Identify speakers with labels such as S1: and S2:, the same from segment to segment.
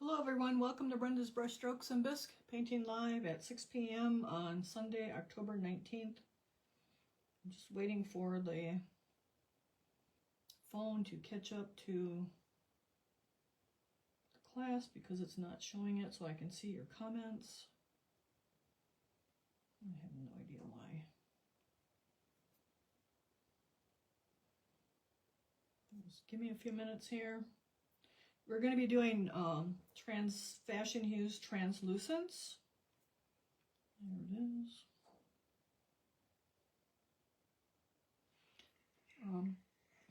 S1: Hello everyone, welcome to Brenda's Brushstrokes and Bisque, painting live at 6 p.m. on Sunday, October 19th. I'm just waiting for the phone to catch up to the class because it's not showing it so I can see your comments. I have no idea why. Just give me a few minutes here. We're going to be doing Fashenhues Translucents. There it is.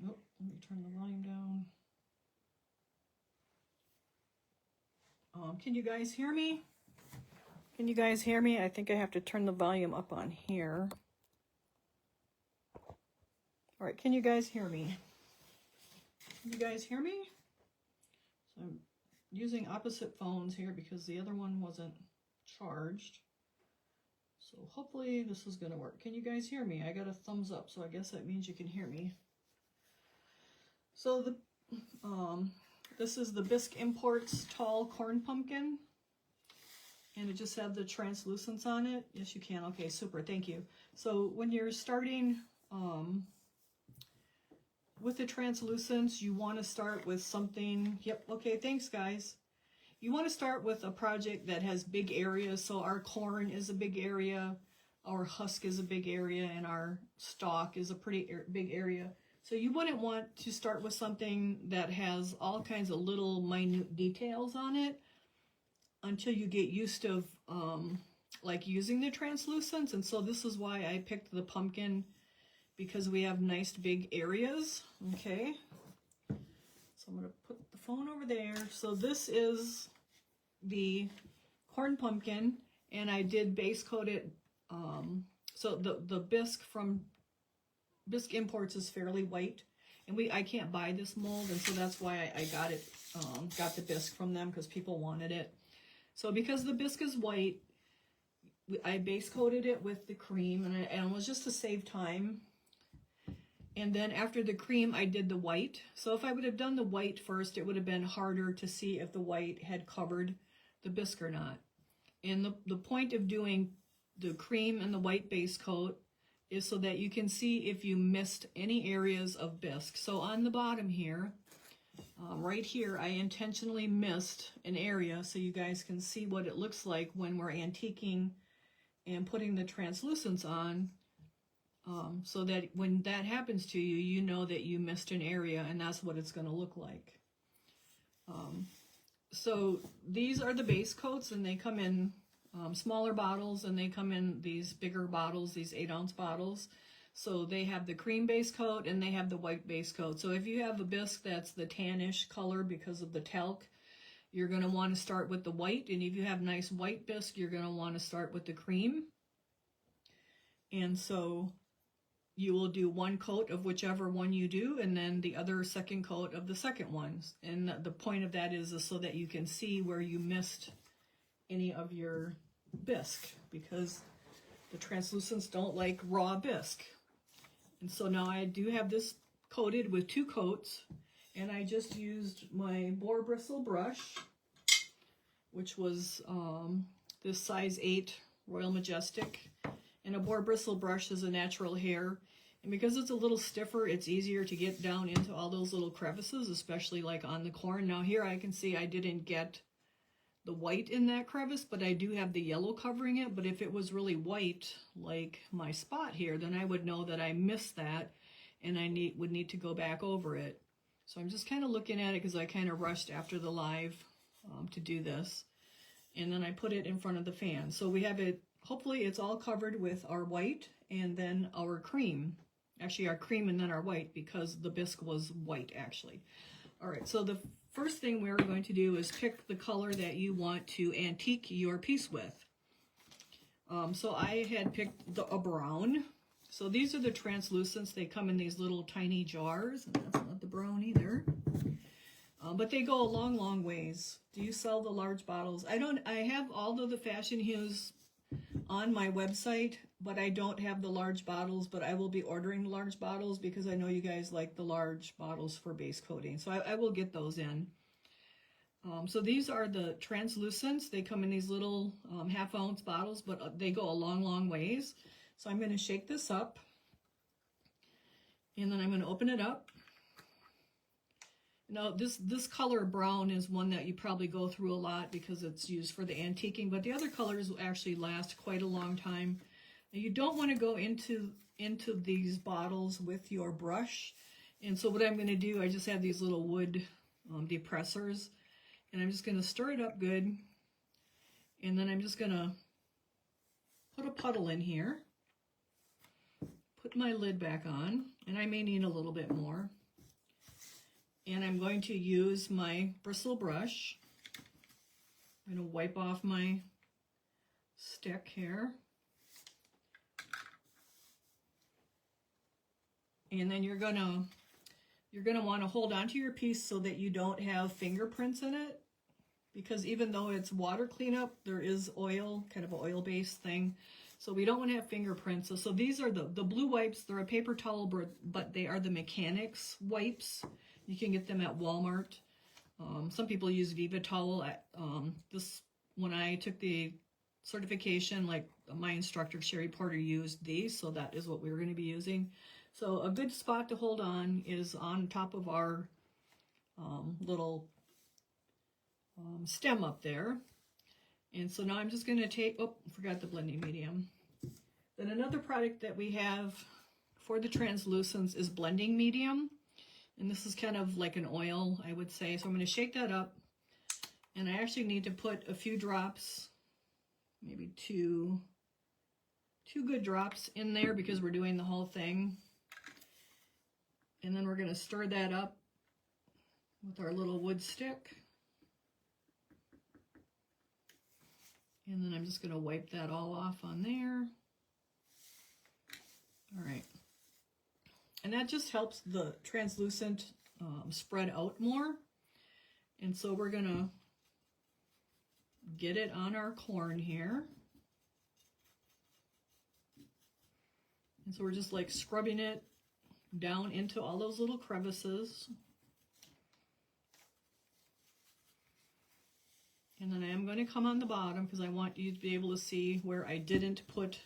S1: Nope, let me turn the volume down. Can you guys hear me? Can you guys hear me? I think I have to turn the volume up on here. All right, can you guys hear me? Can you guys hear me? So I'm using opposite phones here because the other one wasn't charged. So hopefully this is going to work. Can you guys hear me? I got a thumbs up, so I guess that means you can hear me. So this is the Bisque Imports Tall Corn Pumpkin. And it just had the translucents on it. Yes, you can. Okay, super. Thank you. So when you're starting with the translucents, you want to start with something. Yep. Okay. Thanks, guys. You want to start with a project that has big areas. So our corn is a big area, our husk is a big area, and our stalk is a pretty big area. So you wouldn't want to start with something that has all kinds of little minute details on it until you get used to like using the translucents. And so this is why I picked the pumpkin, because we have nice big areas. Okay, so I'm going to put the phone over there. So this is the corn pumpkin, and I did base coat it. So the bisque from Bisque Imports is fairly white, and I can't buy this mold, and so that's why I got it. Got the bisque from them because people wanted it. So because the bisque is white, I base coated it with the cream, and it was just to save time. And then after the cream, I did the white. So if I would have done the white first, it would have been harder to see if the white had covered the bisque or not. And the point of doing the cream and the white base coat is so that you can see if you missed any areas of bisque. So on the bottom here, right here, I intentionally missed an area so you guys can see what it looks like when we're antiquing and putting the translucents on. So that when that happens to you, you know that you missed an area, and that's what it's going to look like. So these are the base coats, and they come in smaller bottles, and they come in these bigger bottles, these 8-ounce bottles. So they have the cream base coat, and they have the white base coat. So if you have a bisque that's the tannish color because of the talc, you're going to want to start with the white. And if you have nice white bisque, you're going to want to start with the cream. And so you will do one coat of whichever one you do, and then the other second coat of the second ones. And the point of that is so that you can see where you missed any of your bisque, because the translucents don't like raw bisque. And so now I do have this coated with 2 coats, and I just used my boar bristle brush, which was this size 8 Royal Majestic. And a boar bristle brush is a natural hair. And because it's a little stiffer, it's easier to get down into all those little crevices, especially like on the corn. Now here I can see I didn't get the white in that crevice, but I do have the yellow covering it. But if it was really white, like my spot here, then I would know that I missed that, and I would need to go back over it. So I'm just kind of looking at it because I kind of rushed after the live to do this. And then I put it in front of the fan. So we have it, hopefully it's all covered with our white and then our cream. Actually, our cream and then our white, because the bisque was white, actually. All right, so the first thing we're going to do is pick the color that you want to antique your piece with. So I had picked a brown. So these are the translucents. They come in these little tiny jars, and that's not the brown either. But they go a long, long ways. Do you sell the large bottles? I have all of the Fashenhues on my website, but I don't have the large bottles, but I will be ordering the large bottles because I know you guys like the large bottles for base coating. So I will get those in. So these are the translucents. They come in these little half-ounce bottles, but they go a long, long ways. So I'm going to shake this up, and then I'm going to open it up. Now this color brown is one that you probably go through a lot because it's used for the antiquing, but the other colors will actually last quite a long time. Now, you don't want to go into these bottles with your brush. And so what I'm going to do, I just have these little wood depressors, and I'm just going to stir it up good. And then I'm just going to put a puddle in here, put my lid back on, and I may need a little bit more. And I'm going to use my bristle brush. I'm going to wipe off my stick here. And then you're gonna want to hold on to your piece so that you don't have fingerprints in it, because even though it's water cleanup, there is oil, kind of an oil-based thing. So we don't want to have fingerprints. So these are the blue wipes. They're a paper towel, but they are the mechanics wipes. You can get them at Walmart. Some people use Viva Towel. When I took the certification, like my instructor, Sherry Porter, used these, so that is what we were going to be using. So a good spot to hold on is on top of our little stem up there. And so now I'm just going to take, oh, forgot the blending medium. Then another product that we have for the translucents is blending medium. And this is kind of like an oil, I would say. So I'm going to shake that up. And I actually need to put a few drops, maybe two good drops in there because we're doing the whole thing. And then we're going to stir that up with our little wood stick. And then I'm just going to wipe that all off on there. All right. And that just helps the translucent spread out more. And so we're going to get it on our corn here. And so we're just like scrubbing it down into all those little crevices. And then I am going to come on the bottom because I want you to be able to see where I didn't put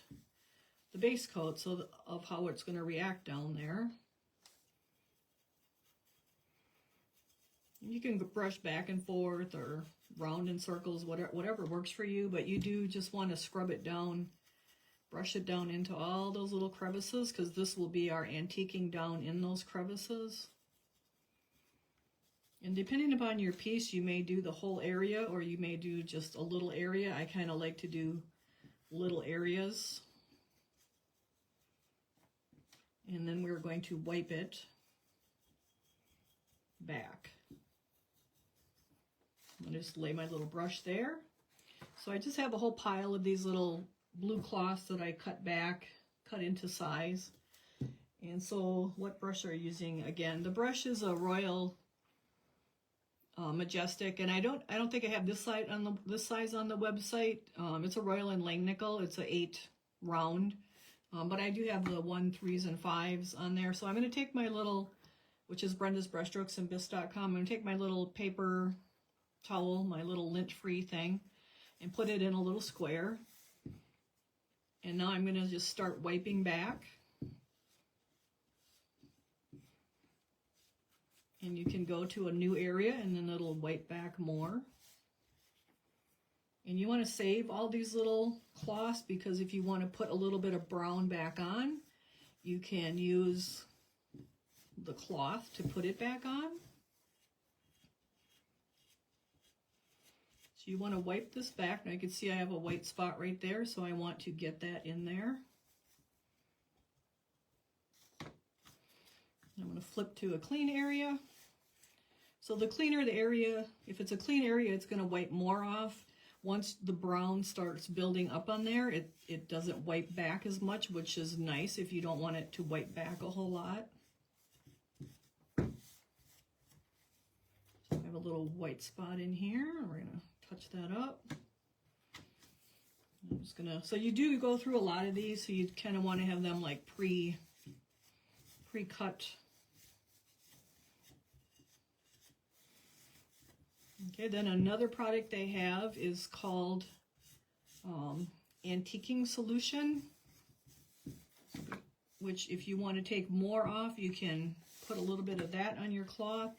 S1: the base coat, so of how it's going to react down there. You can brush back and forth or round in circles, whatever works for you, but you do just want to scrub it down, brush it down into all those little crevices, because this will be our antiquing down in those crevices. And depending upon your piece, you may do the whole area or you may do just a little area. I kind of like to do little areas. And then we're going to wipe it back. I'm going to just lay my little brush there. So I just have a whole pile of these little blue cloths that I cut back, cut into size. And so what brush are you using? Again, the brush is a Royal Majestic, and I don't think I have this size on the website. It's a Royal and Langnickel. It's a 8 round. But I do have the 1, 3s, and 5s on there. So I'm going to take my little, which is Brenda's Brushstrokes and Bits.com. I'm going to take my little paper towel, my little lint-free thing, and put it in a little square. And now I'm going to just start wiping back. And you can go to a new area and then it'll wipe back more. And you want to save all these little cloths, because if you want to put a little bit of brown back on, you can use the cloth to put it back on. So you want to wipe this back. Now you can see I have a white spot right there, so I want to get that in there. I'm going to flip to a clean area. So the cleaner the area, if it's a clean area, it's going to wipe more off. Once the brown starts building up on there, it doesn't wipe back as much, which is nice if you don't want it to wipe back a whole lot. So I have a little white spot in here. We're going to touch that up. I'm just going to, so you do go through a lot of these, so you kind of want to have them like pre-cut. Okay, then another product they have is called Antiquing Solution, which if you want to take more off, you can put a little bit of that on your cloth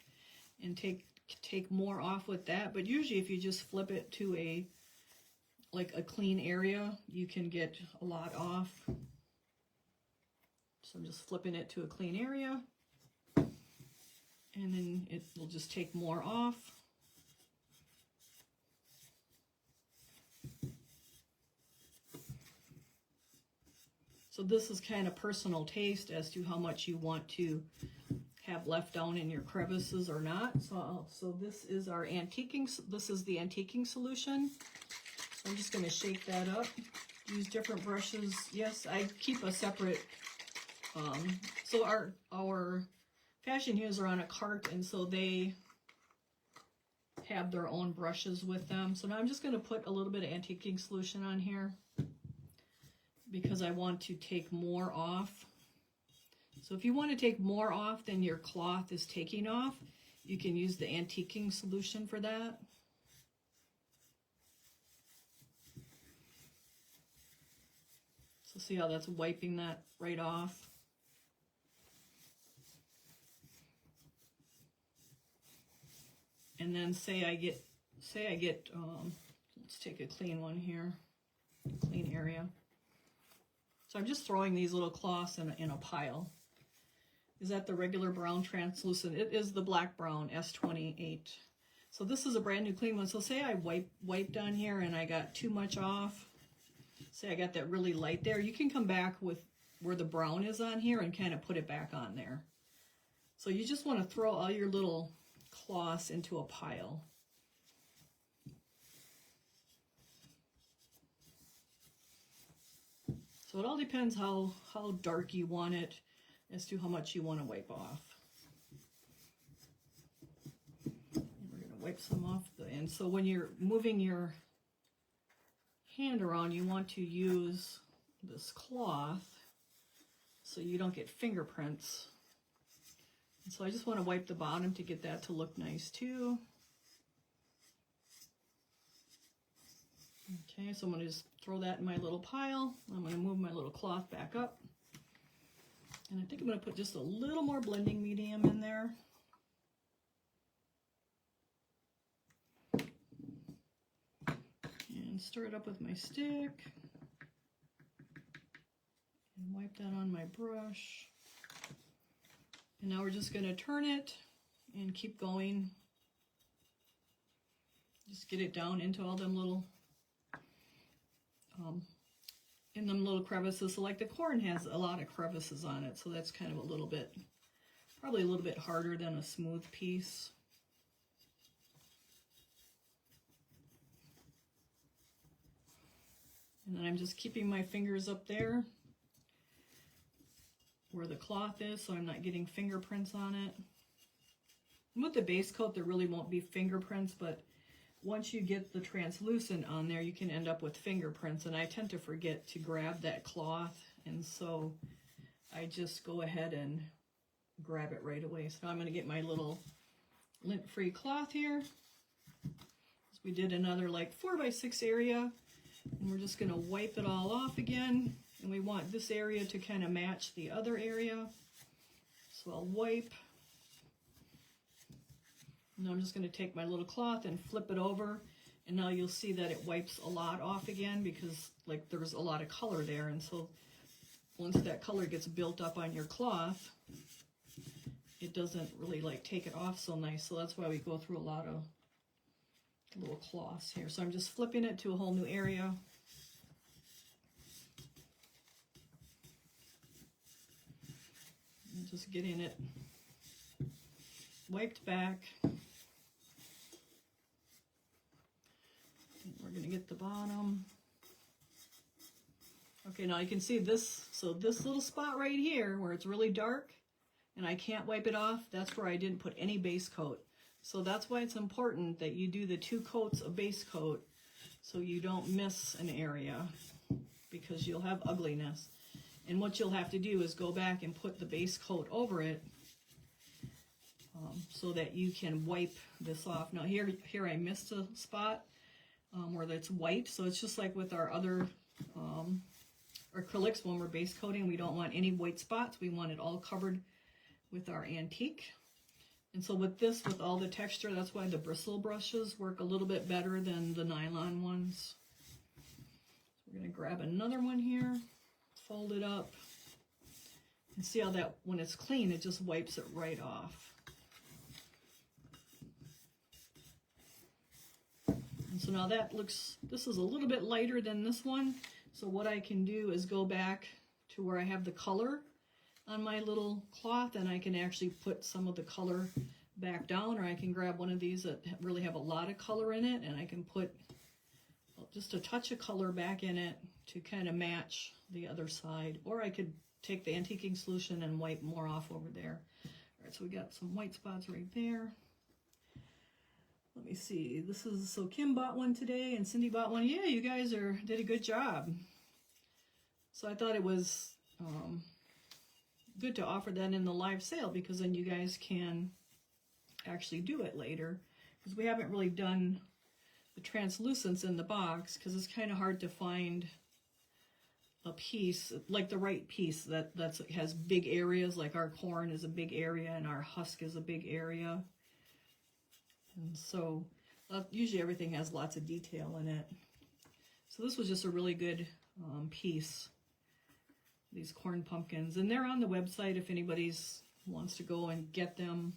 S1: and take more off with that. But usually if you just flip it to a clean area, you can get a lot off. So I'm just flipping it to a clean area, and then it will just take more off. So this is kind of personal taste as to how much you want to have left down in your crevices or not. So this is our antiquing. This is the antiquing solution. So I'm just going to shake that up. Use different brushes. Yes, I keep a separate. So our Fashenhues are on a cart, and so they have their own brushes with them. So now I'm just going to put a little bit of antiquing solution on here, because I want to take more off. So if you want to take more off than your cloth is taking off, you can use the antiquing solution for that. So see how that's wiping that right off. And then say I get, let's take a clean one here, clean area. So I'm just throwing these little cloths in a pile. Is that the regular brown translucent? It is the black brown S28. So this is a brand new clean one. So say I wiped on here and I got too much off. Say I got that really light there. You can come back with where the brown is on here and kind of put it back on there. So you just want to throw all your little cloths into a pile. So it all depends how dark you want it as to how much you want to wipe off. And we're going to wipe some off the end. So when you're moving your hand around, you want to use this cloth so you don't get fingerprints. And so I just want to wipe the bottom to get that to look nice too. Okay, so I'm going to just throw that in my little pile. I'm going to move my little cloth back up. And I think I'm going to put just a little more blending medium in there. And stir it up with my stick. And wipe that on my brush. And now we're just going to turn it and keep going. Just get it down into all them little in them little crevices. So like the corn has a lot of crevices on it, so that's kind of a little bit, probably a little bit harder than a smooth piece. And then I'm just keeping my fingers up there where the cloth is, so I'm not getting fingerprints on it. And with the base coat, there really won't be fingerprints, but once you get the translucent on there, you can end up with fingerprints, and I tend to forget to grab that cloth, and so I just go ahead and grab it right away. So I'm going to get my little lint-free cloth here. So we did another like 4x6 area, and we're just going to wipe it all off again, and we want this area to kind of match the other area. So I'll wipe. Now I'm just going to take my little cloth and flip it over, and now you'll see that it wipes a lot off again because like there's a lot of color there, and so once that color gets built up on your cloth, it doesn't really like take it off so nice. So that's why we go through a lot of little cloths here. So I'm just flipping it to a whole new area. And just getting it wiped back. We're going to get the bottom. Okay, now you can see this, so this little spot right here where it's really dark and I can't wipe it off, that's where I didn't put any base coat. So that's why it's important that you do the 2 coats of base coat so you don't miss an area, because you'll have ugliness. And what you'll have to do is go back and put the base coat over it so that you can wipe this off. Now here I missed a spot where that's white, so it's just like with our other acrylics when we're base coating. We don't want any white spots. We want it all covered with our antique. And so with this, with all the texture, that's why the bristle brushes work a little bit better than the nylon ones. So we're going to grab another one here, fold it up, and see how that, when it's clean, it just wipes it right off. And so now that looks, this is a little bit lighter than this one. So what I can do is go back to where I have the color on my little cloth, and I can actually put some of the color back down, or I can grab one of these that really have a lot of color in it, and I can put just a touch of color back in it to kind of match the other side. Or I could take the antiquing solution and wipe more off over there. All right, so we got some white spots right there. Let me see, this is, so Kim bought one today and Cindy bought one. Yeah, you guys did a good job. So I thought it was good to offer that in the live sale, because then you guys can actually do it later, because we haven't really done the translucents in the box, because it's kind of hard to find a piece, like the right piece that has big areas, like our corn is a big area and our husk is a big area. And so usually everything has lots of detail in it. So this was just a really good piece, these corn pumpkins. And they're on the website if anybody's wants to go and get them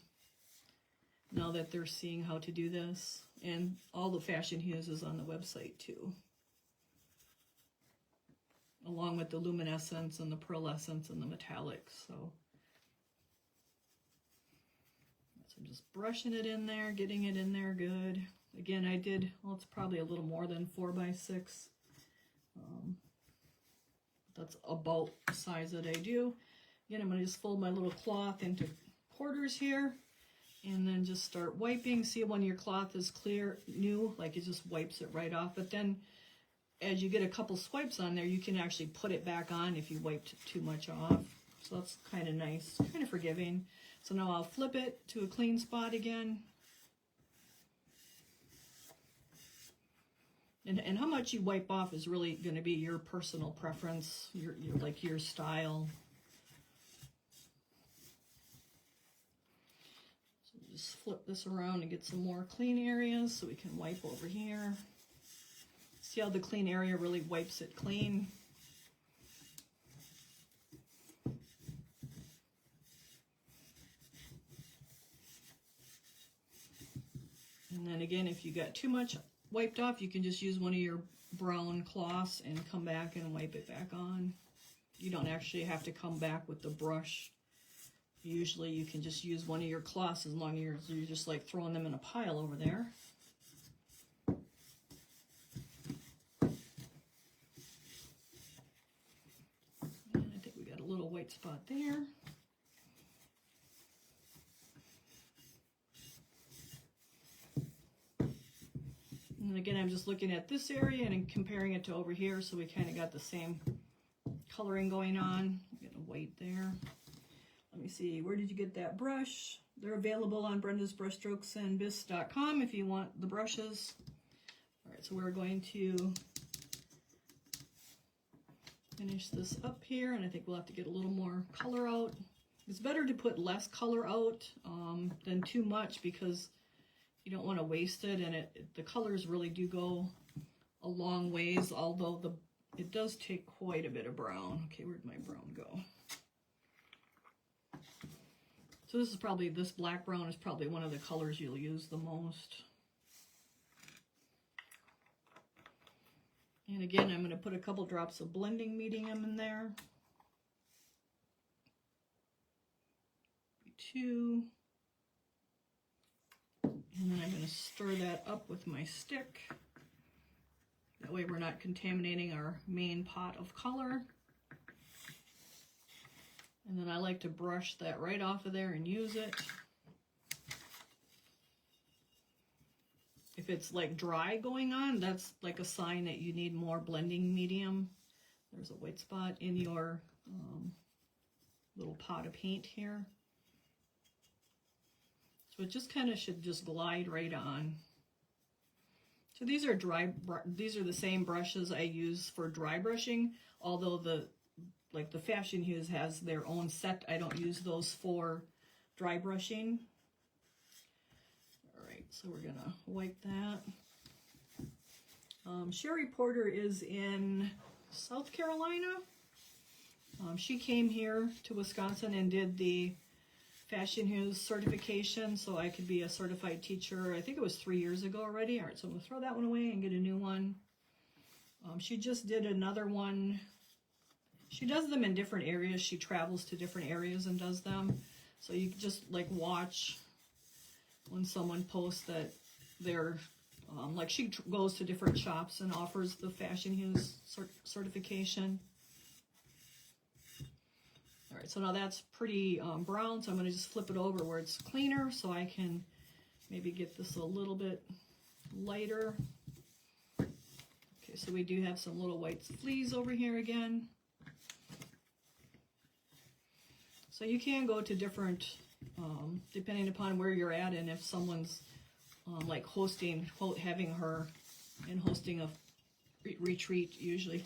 S1: now that they're seeing how to do this. And all the Fashenhues is on the website too, along with the luminescence and the pearlescence and the metallics. So I'm just brushing it in there, getting it in there good. Again, I did, well, it's probably a little more than 4x6. That's about the size that I do. Again, I'm going to just fold my little cloth into quarters here, and then just start wiping. See, when your cloth is clear, new, like it just wipes it right off. But then as you get a couple swipes on there, you can actually put it back on if you wiped too much off. So that's kind of nice, kind of forgiving. So now I'll flip it to a clean spot again. And how much you wipe off is really going to be your personal preference, your style. So just flip this around and get some more clean areas so we can wipe over here. See how the clean area really wipes it clean. And then again, if you got too much wiped off, you can just use one of your brown cloths and come back and wipe it back on. You don't actually have to come back with the brush. Usually you can just use one of your cloths as long as you're just like throwing them in a pile over there. And I think we got a little white spot there. And again, I'm just looking at this area and comparing it to over here, so we kind of got the same coloring going on. Get a white there. Let me see, where did you get that brush? They're available on brendasbrushstrokesandbisque.com if you want the brushes. All right, so we're going to finish this up here, and I think we'll have to get a little more color out. It's better to put less color out than too much, because you don't want to waste it, and the colors really do go a long ways, although it does take quite a bit of brown. Okay, where'd my brown go? So this black brown is probably one of the colors you'll use the most. And again, I'm going to put a couple drops of blending medium in there. 2. And then I'm going to stir that up with my stick. That way we're not contaminating our main pot of color. And then I like to brush that right off of there and use it. If it's like dry going on, that's like a sign that you need more blending medium. There's a white spot in your little pot of paint here. So it just kind of should just glide right on. So these are the same brushes I use for dry brushing, although the Fashenhues has their own set. I don't use those for dry brushing. All right, so we're gonna wipe that. Sherry Porter is in South Carolina. She came here to Wisconsin and did the Fashenhues certification so I could be a certified teacher. I think it was 3 years ago already. All right, so I'm gonna throw that one away and get a new one. She just did another one. She does them in different areas. She travels to different areas and does them. So you just like watch when someone posts that they're like she goes to different shops and offers the Fashenhues certification. All right, so now that's pretty brown, so I'm going to just flip it over where it's cleaner so I can maybe get this a little bit lighter. Okay, so we do have some little white fleas over here again. So you can go to different, depending upon where you're at, and if someone's like having her and hosting a retreat, usually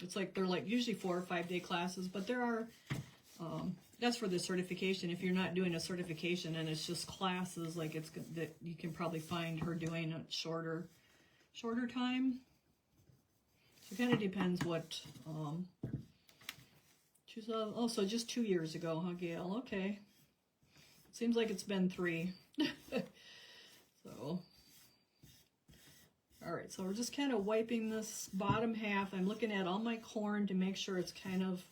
S1: it's like they're like usually 4 or 5 day classes, but there are that's for the certification. If you're not doing a certification and it's just classes, like it's that you can probably find her doing a shorter time. So it kind of depends what she's also just 2 years ago, huh, Gail? Okay, seems like it's been 3. So all right, so we're just kind of wiping this bottom half. I'm looking at all my corn to make sure it's kind of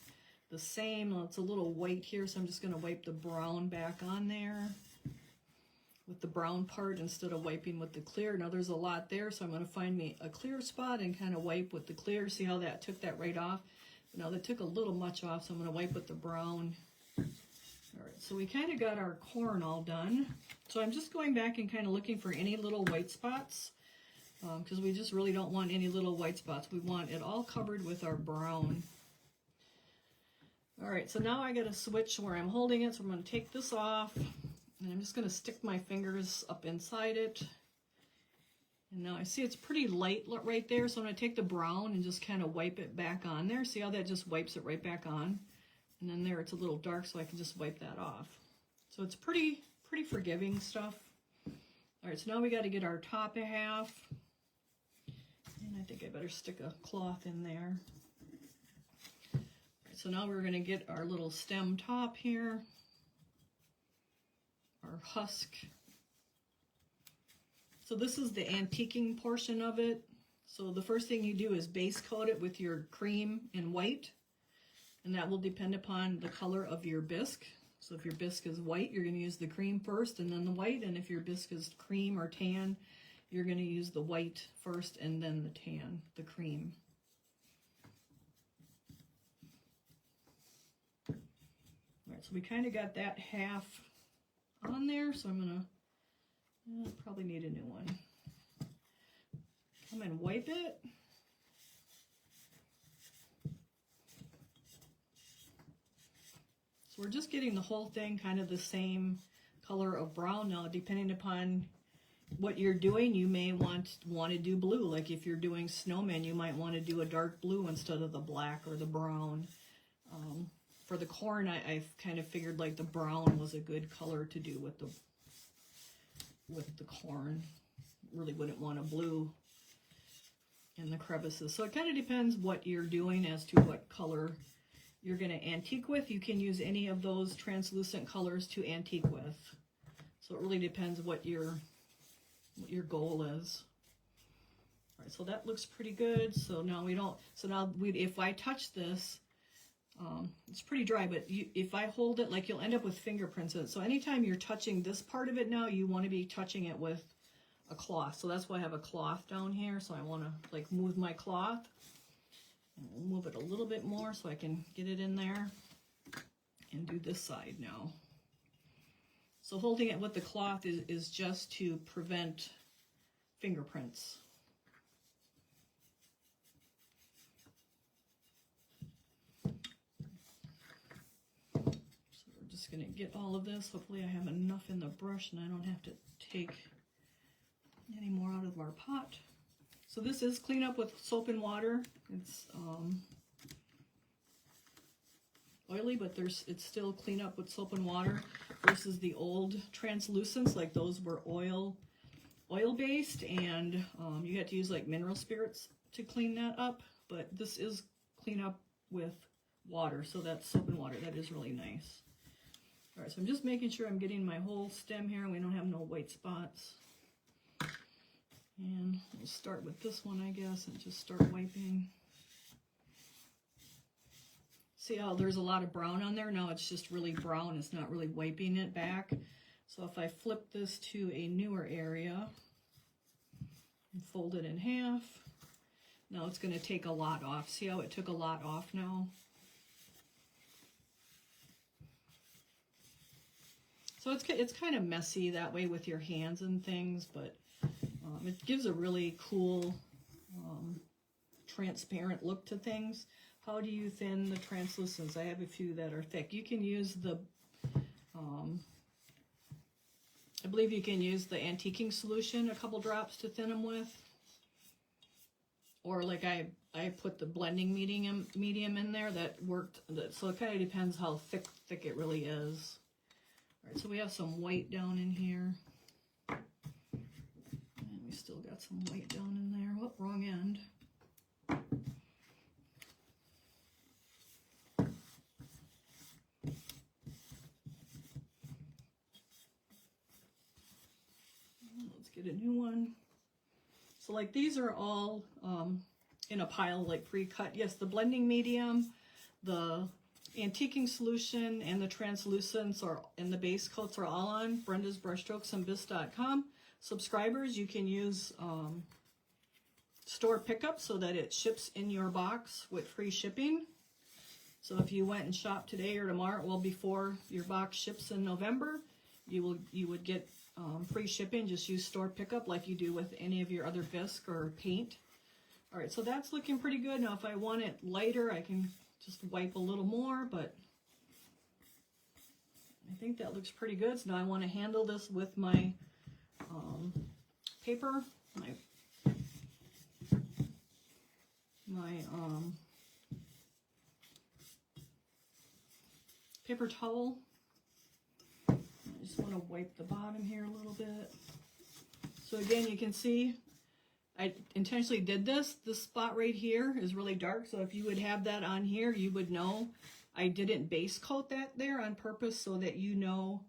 S1: the same. It's a little white here, so I'm just going to wipe the brown back on there with the brown part instead of wiping with the clear. Now there's a lot there, so I'm going to find me a clear spot and kind of wipe with the clear. See how that took that right off? Now that took a little much off, so I'm going to wipe with the brown. All right, so we kind of got our corn all done. So I'm just going back and kind of looking for any little white spots. Because we just really don't want any little white spots. We want it all covered with our brown. All right, so now I got to switch where I'm holding it. So I'm going to take this off, and I'm just going to stick my fingers up inside it. And now I see it's pretty light right there, so I'm going to take the brown and just kind of wipe it back on there. See how that just wipes it right back on? And then there it's a little dark, so I can just wipe that off. So it's pretty forgiving stuff. All right, so now we got to get our top half. And I think I better stick a cloth in there. All right, so now we're going to get our little stem top here, our husk. So this is the antiquing portion of it. So the first thing you do is base coat it with your cream and white, and that will depend upon the color of your bisque. So if your bisque is white, you're going to use the cream first and then the white, and if your bisque is cream or tan, you're going to use the white first and then the tan, the cream. All right, so we kind of got that half on there, so I'm going to probably need a new one. Come and wipe it. So we're just getting the whole thing kind of the same color of brown now, depending upon what you're doing. You may want to do blue. Like if you're doing snowmen, you might want to do a dark blue instead of the black or the brown. For the corn, I kind of figured like the brown was a good color to do with the corn. Really wouldn't want a blue in the crevices. So it kind of depends what you're doing as to what color you're going to antique with. You can use any of those translucent colors to antique with. So it really depends what your goal is. All right, so that looks pretty good. So now if I touch this, it's pretty dry, but if I hold it, like you'll end up with fingerprints in it. So anytime you're touching this part of it now, you want to be touching it with a cloth. So that's why I have a cloth down here. So I want to like move my cloth, and we'll move it a little bit more so I can get it in there and do this side now. So holding it with the cloth is just to prevent fingerprints. So we're just going to get all of this. Hopefully I have enough in the brush and I don't have to take any more out of our pot. So this is clean up with soap and water. It's oily, but it's still clean up with soap and water versus the old translucents. Like those were oil based, and you had to use like mineral spirits to clean that up. But this is clean up with water, so that's soap and water. That is really nice. All right, so I'm just making sure I'm getting my whole stem here and we don't have no white spots. And we'll start with this one, I guess, and just start wiping. See how there's a lot of brown on there? Now it's just really brown. It's not really wiping it back. So if I flip this to a newer area and fold it in half, now it's going to take a lot off. See how it took a lot off now? So it's kind of messy that way with your hands and things, but it gives a really cool transparent look to things. How do you thin the translucents? I have a few that are thick. You can use the, I believe you can use the antiquing solution, a couple drops to thin them with. Or like I put the blending medium in there that worked. So it kind of depends how thick it really is. All right, so we have some white down in here. And we still got some white down in there. Whoop, wrong end. Let's get a new one. So like these are all in a pile, like pre-cut. Yes, the blending medium, the antiquing solution, and the translucents and the base coats are all on brendasbrushstrokesandbis.com. Subscribers, you can use store pickup so that it ships in your box with free shipping. So if you went and shopped today or tomorrow, well, before your box ships in November, you would get free shipping. Just use store pickup like you do with any of your other bisque or paint. All right, so that's looking pretty good. Now if I want it lighter, I can just wipe a little more, but I think that looks pretty good. So now I want to handle this with my paper, my paper towel. I just want to wipe the bottom here a little bit. So again, you can see I intentionally did this. This spot right here is really dark, so if you would have that on here, you would know I didn't base coat that there on purpose so that you know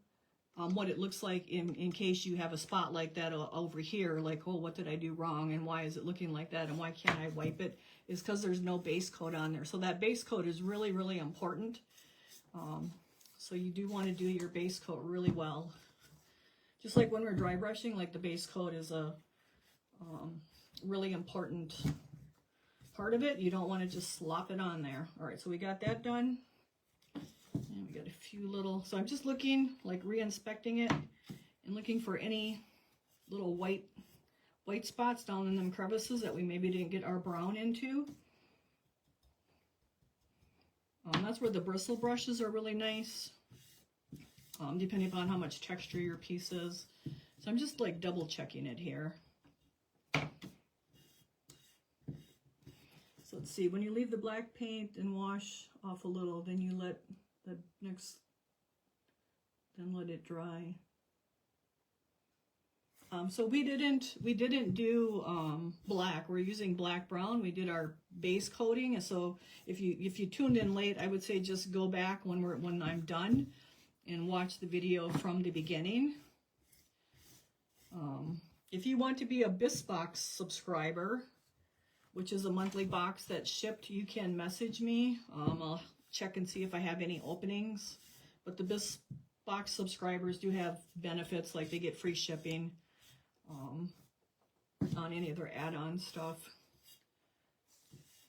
S1: what it looks like in case you have a spot like that over here, like, oh, what did I do wrong and why is it looking like that and why can't I wipe it, is because there's no base coat on there. So that base coat is really, really important. So you do want to do your base coat really well. Just like when we're dry brushing, like the base coat is a really important part of it. You don't want to just slop it on there. All right, so we got that done. And we got a few little, so I'm just looking, like re-inspecting it and looking for any little white spots down in them crevices that we maybe didn't get our brown into. That's where the bristle brushes are really nice, depending upon how much texture your piece is. So I'm just like double checking it here. So let's see, when you leave the black paint and wash off a little, then you let the next, then let it dry. So we didn't do black. We're using black brown. We did our base coating. And so if you tuned in late, I would say just go back when I'm done and watch the video from the beginning. If you want to be a BISBox subscriber, which is a monthly box that's shipped, you can message me. I'll check and see if I have any openings. But the BISBox subscribers do have benefits, like they get free shipping on any of their add-on stuff.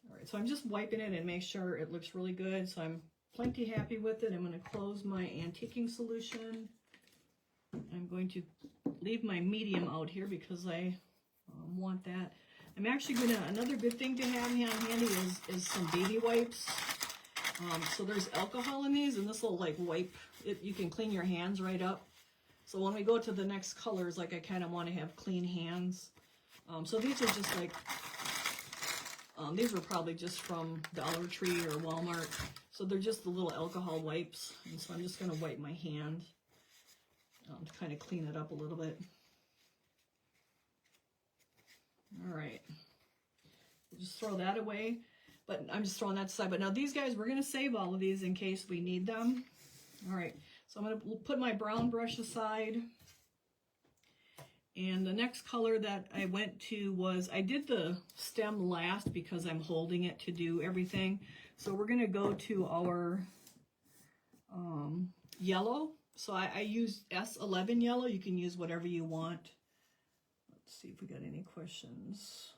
S1: All right, so I'm just wiping it and make sure it looks really good. So I'm plenty happy with it. I'm going to close my antiquing solution. I'm going to leave my medium out here because I want that. I'm actually going to, another good thing to have handy is some baby wipes. So there's alcohol in these, and this will like wipe it. You can clean your hands right up. So when we go to the next colors, like I kind of want to have clean hands. So these are just like, these were probably just from Dollar Tree or Walmart. So they're just the little alcohol wipes. And so I'm just going to wipe my hand to kind of clean it up a little bit. All right. We'll just throw that away. But I'm just throwing that aside. But now these guys, we're going to save all of these in case we need them. All right. So I'm going to put my brown brush aside. And the next color that I went to was, I did the stem last because I'm holding it to do everything. So we're going to go to our yellow. So I used S11 yellow. You can use whatever you want. Let's see if we got any questions.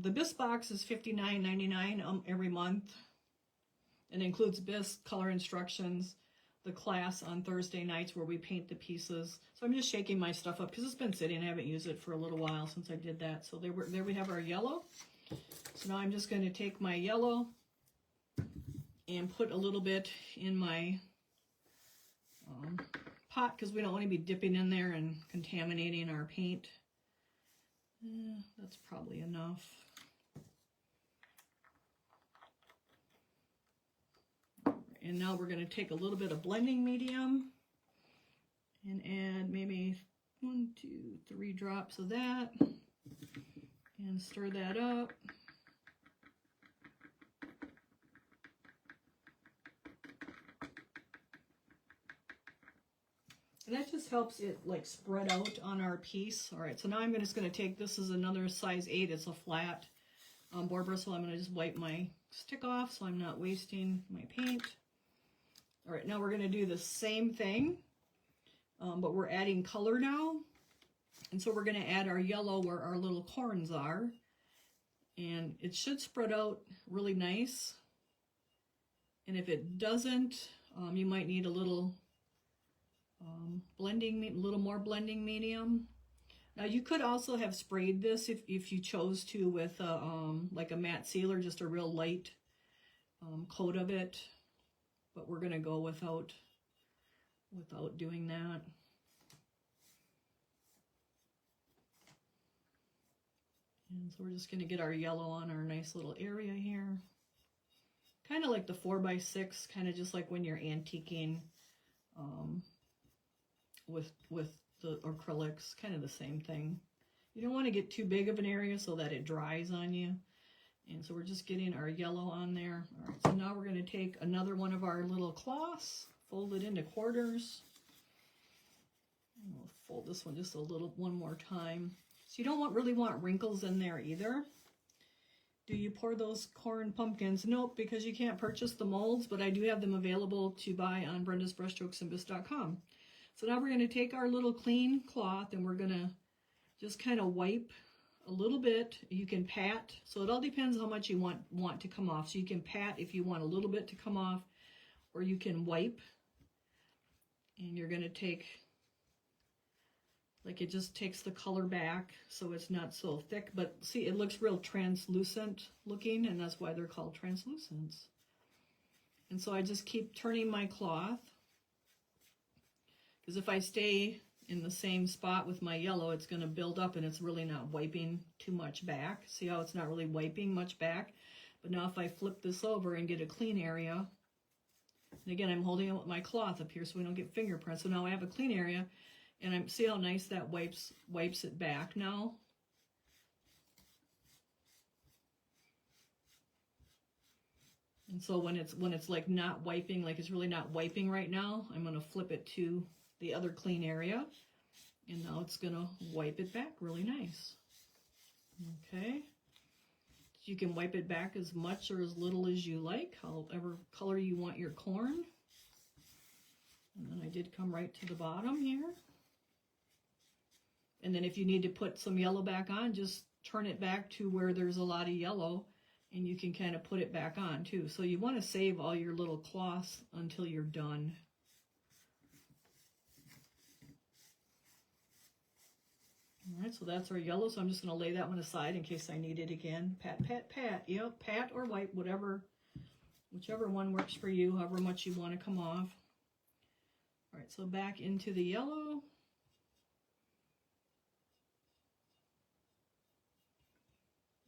S1: The bisque box is $59.99 every month. It includes bisque, color instructions, the class on Thursday nights where we paint the pieces. So I'm just shaking my stuff up because it's been sitting. I haven't used it for a little while since I did that. So there we have our yellow. So now I'm just going to take my yellow and put a little bit in my pot because we don't want to be dipping in there and contaminating our paint. That's probably enough. And now we're going to take a little bit of blending medium and add maybe 1, 2, 3 drops of that and stir that up. And that just helps it like spread out on our piece. All right, so now I'm just going to take, this is another size 8, it's a flat board bristle. I'm going to just wipe my stick off so I'm not wasting my paint. All right, now we're going to do the same thing, but we're adding color now. And so we're going to add our yellow where our little corns are. And it should spread out really nice. And if it doesn't, you might need a little little more blending medium. Now you could also have sprayed this if you chose to with like a matte sealer, just a real light coat of it. But we're going to go without doing that. And so we're just going to get our yellow on our nice little area here. Kind of like the 4x6, kind of just like when you're antiquing with the acrylics, kind of the same thing. You don't want to get too big of an area so that it dries on you. And so we're just getting our yellow on there. All right, so now we're going to take another one of our little cloths, fold it into quarters. And we'll fold this one just one more time. So you don't really want wrinkles in there either. Do you pour those corn pumpkins? Nope, because you can't purchase the molds, but I do have them available to buy on brendasbrushstrokesandbisque.com. So now we're going to take our little clean cloth and we're going to just kind of wipe a little bit. You can pat, so it all depends how much you want to come off. So you can pat if you want a little bit to come off, or you can wipe. And you're going to take, like, it just takes the color back so it's not so thick. But see, it looks real translucent looking, and that's why they're called translucents. And so I just keep turning my cloth, because if I stay in the same spot with my yellow, it's going to build up and it's really not wiping too much back. See how it's not really wiping much back? But now if I flip this over and get a clean area, and again, I'm holding it with my cloth up here so we don't get fingerprints. So now I have a clean area, and see how nice that wipes it back now? And so when it's like not wiping, like it's really not wiping right now, I'm going to flip it to the other clean area, and now it's going to wipe it back really nice. Okay, you can wipe it back as much or as little as you like, however color you want your corn. And then I did come right to the bottom here. And then if you need to put some yellow back on, just turn it back to where there's a lot of yellow, and you can kind of put it back on too. So you want to save all your little cloths until you're done. All right, so that's our yellow. So I'm just going to lay that one aside in case I need it again. Pat, pat, pat. Yep, pat or wipe, whatever whichever one works for you, however much you want to come off. All right, so back into the yellow.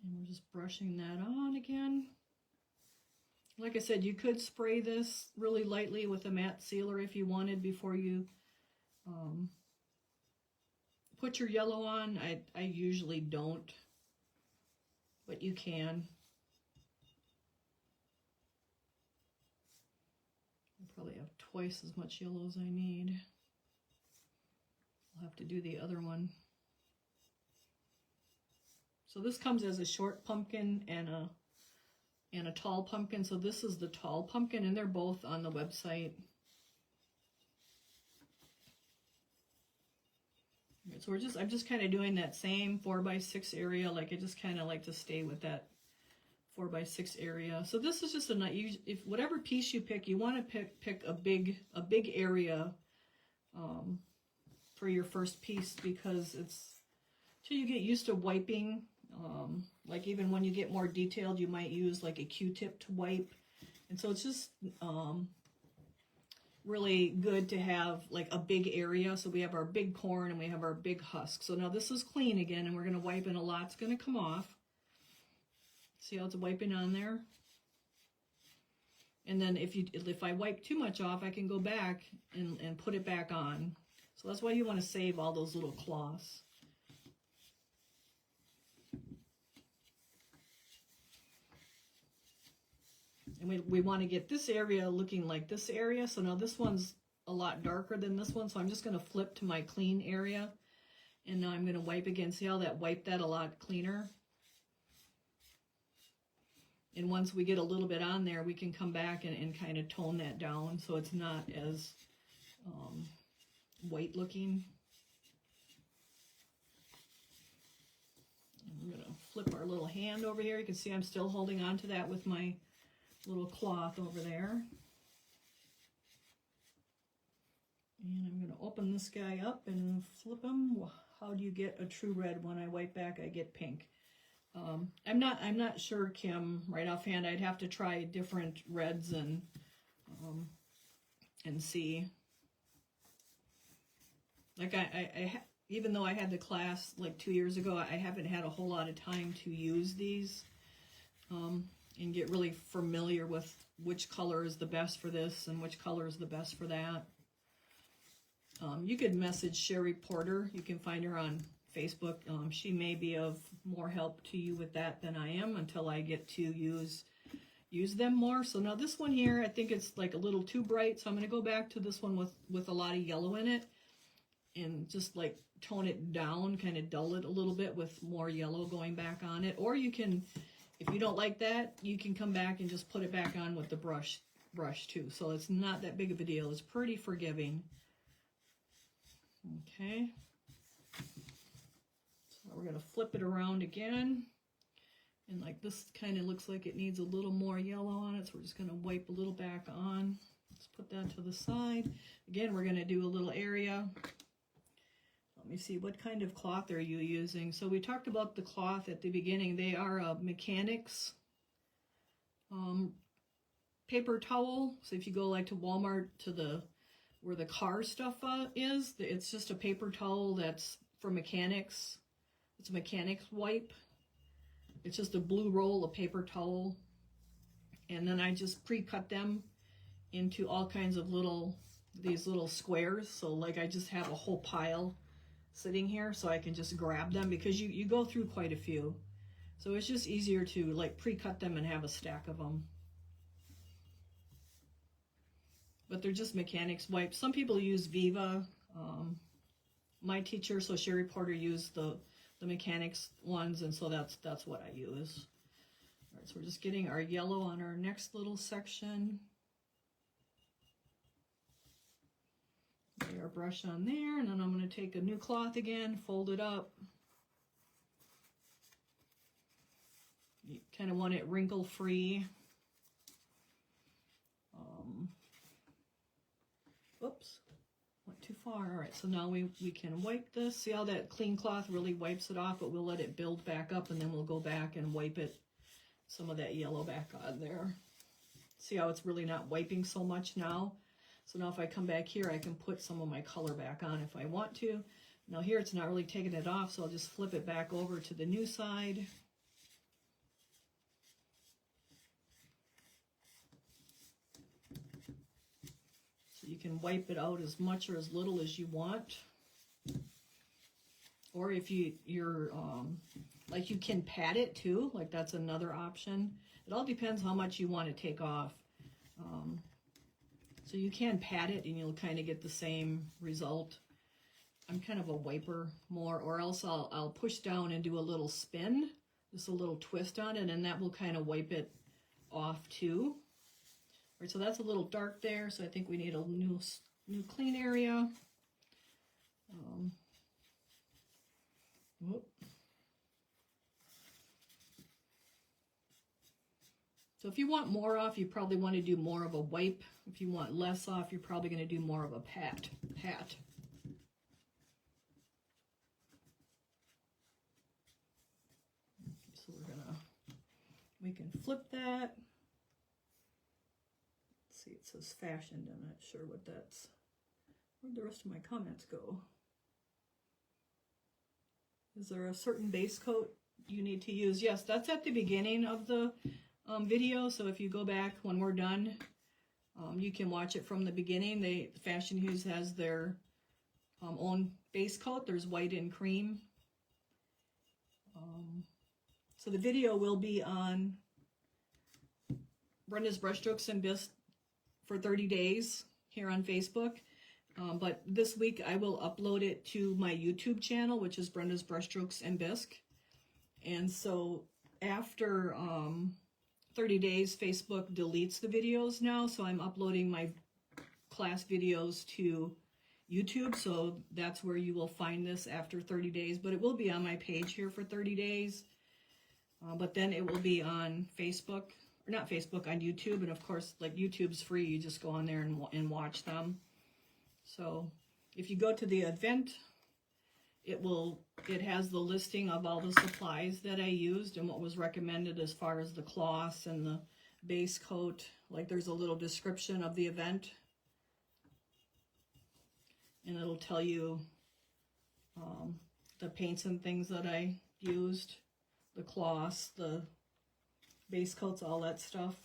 S1: And we're just brushing that on again. Like I said, you could spray this really lightly with a matte sealer if you wanted before you put your yellow on. I usually don't, but you can. I probably have twice as much yellow as I need. I'll have to do the other one. So this comes as a short pumpkin and a tall pumpkin. So this is the tall pumpkin, and they're both on the website. Right, so I'm just kind of doing that same 4x6 area. Like I just kind of like to stay with that 4x6 area. So this is just if whatever piece you pick, you want to pick a big area for your first piece, because it's till you get used to wiping. Like even when you get more detailed, you might use like a Q-tip to wipe. And so it's just really good to have like a big area. So we have our big corn and we have our big husk. So now this is clean again, and we're going to wipe, and a lot's going to come off. See how it's wiping on there? And then if I wipe too much off, I can go back and put it back on. So that's why you want to save all those little cloths. And we want to get this area looking like this area. So now this one's a lot darker than this one. So I'm just going to flip to my clean area. And now I'm going to wipe again. See how that wiped that a lot cleaner? And once we get a little bit on there, we can come back and kind of tone that down so it's not as white looking. And we're going to flip our little hand over here. You can see I'm still holding on to that with my little cloth over there. And I'm going to open this guy up and flip him. How do you get a true red? When I wipe back, I get pink. I'm not sure, Kim, right offhand. I'd have to try different reds and see. Like even though I had the class like 2 years ago, I haven't had a whole lot of time to use these and get really familiar with which color is the best for this and which color is the best for that. You could message Sherry Porter. You can find her on Facebook. She may be of more help to you with that than I am until I get to use them more. So now this one here, I think it's like a little too bright. So I'm going to go back to this one with a lot of yellow in it and just like tone it down, kind of dull it a little bit with more yellow going back on it. Or you can, if you don't like that, you can come back and just put it back on with the brush too. So it's not that big of a deal. It's pretty forgiving. Okay. So we're going to flip it around again. And like this kind of looks like it needs a little more yellow on it. So we're just going to wipe a little back on. Let's put that to the side. Again, we're going to do a little area. Let me see, what kind of cloth are you using? So we talked about the cloth at the beginning. They are a mechanics paper towel. So if you go like to Walmart to where the car stuff is, it's just a paper towel that's for mechanics. It's a mechanics wipe. It's just a blue roll of paper towel. And then I just pre-cut them into all kinds of these little squares. So like I just have a whole pile sitting here so I can just grab them, because you go through quite a few. So it's just easier to like pre-cut them and have a stack of them. But they're just mechanics wipes. Some people use Viva. My teacher, so Sherry Porter, used the mechanics ones, and so that's what I use. All right, so we're just getting our yellow on our next little section. Lay our brush on there, and then I'm going to take a new cloth again, fold it up. You kind of want it wrinkle free. Oops, went too far. All right, so now we can wipe this. See how that clean cloth really wipes it off, but we'll let it build back up, and then we'll go back and wipe it, some of that yellow back on there. See how it's really not wiping so much now? So now if I come back here, I can put some of my color back on if I want to. Now here it's not really taking it off, so I'll just flip it back over to the new side. So you can wipe it out as much or as little as you want. Or if you're like, you can pat it too, like that's another option. It all depends how much you want to take off. So you can pat it and you'll kind of get the same result. I'm kind of a wiper more, or else I'll push down and do a little spin, just a little twist on it, and that will kind of wipe it off too. All right, so that's a little dark there, so I think we need a new clean area. Whoop. So if you want more off, you probably want to do more of a wipe. If you want less off, you're probably going to do more of a pat. So we can flip that. Let's see, it says fashioned. I'm not sure what that's, where'd the rest of my comments go? Is there a certain base coat you need to use? Yes, that's at the beginning of the video, so if you go back when we're done, you can watch it from the beginning. Fashenhues has their own base coat. There's white and cream. So the video will be on Brenda's Brushstrokes and Bisque for 30 days here on Facebook. But this week I will upload it to my YouTube channel, which is Brenda's Brushstrokes and Bisque. And so after 30 days, Facebook deletes the videos now, so I'm uploading my class videos to YouTube, so that's where you will find this after 30 days, but it will be on my page here for 30 days, but then it will be on Facebook, or not Facebook, on YouTube, and of course, like, YouTube's free, you just go on there and watch them. So if you go to the event, it has the listing of all the supplies that I used and what was recommended as far as the cloths and the base coat. Like, there's a little description of the event, and it'll tell you the paints and things that I used, the cloths, the base coats, all that stuff.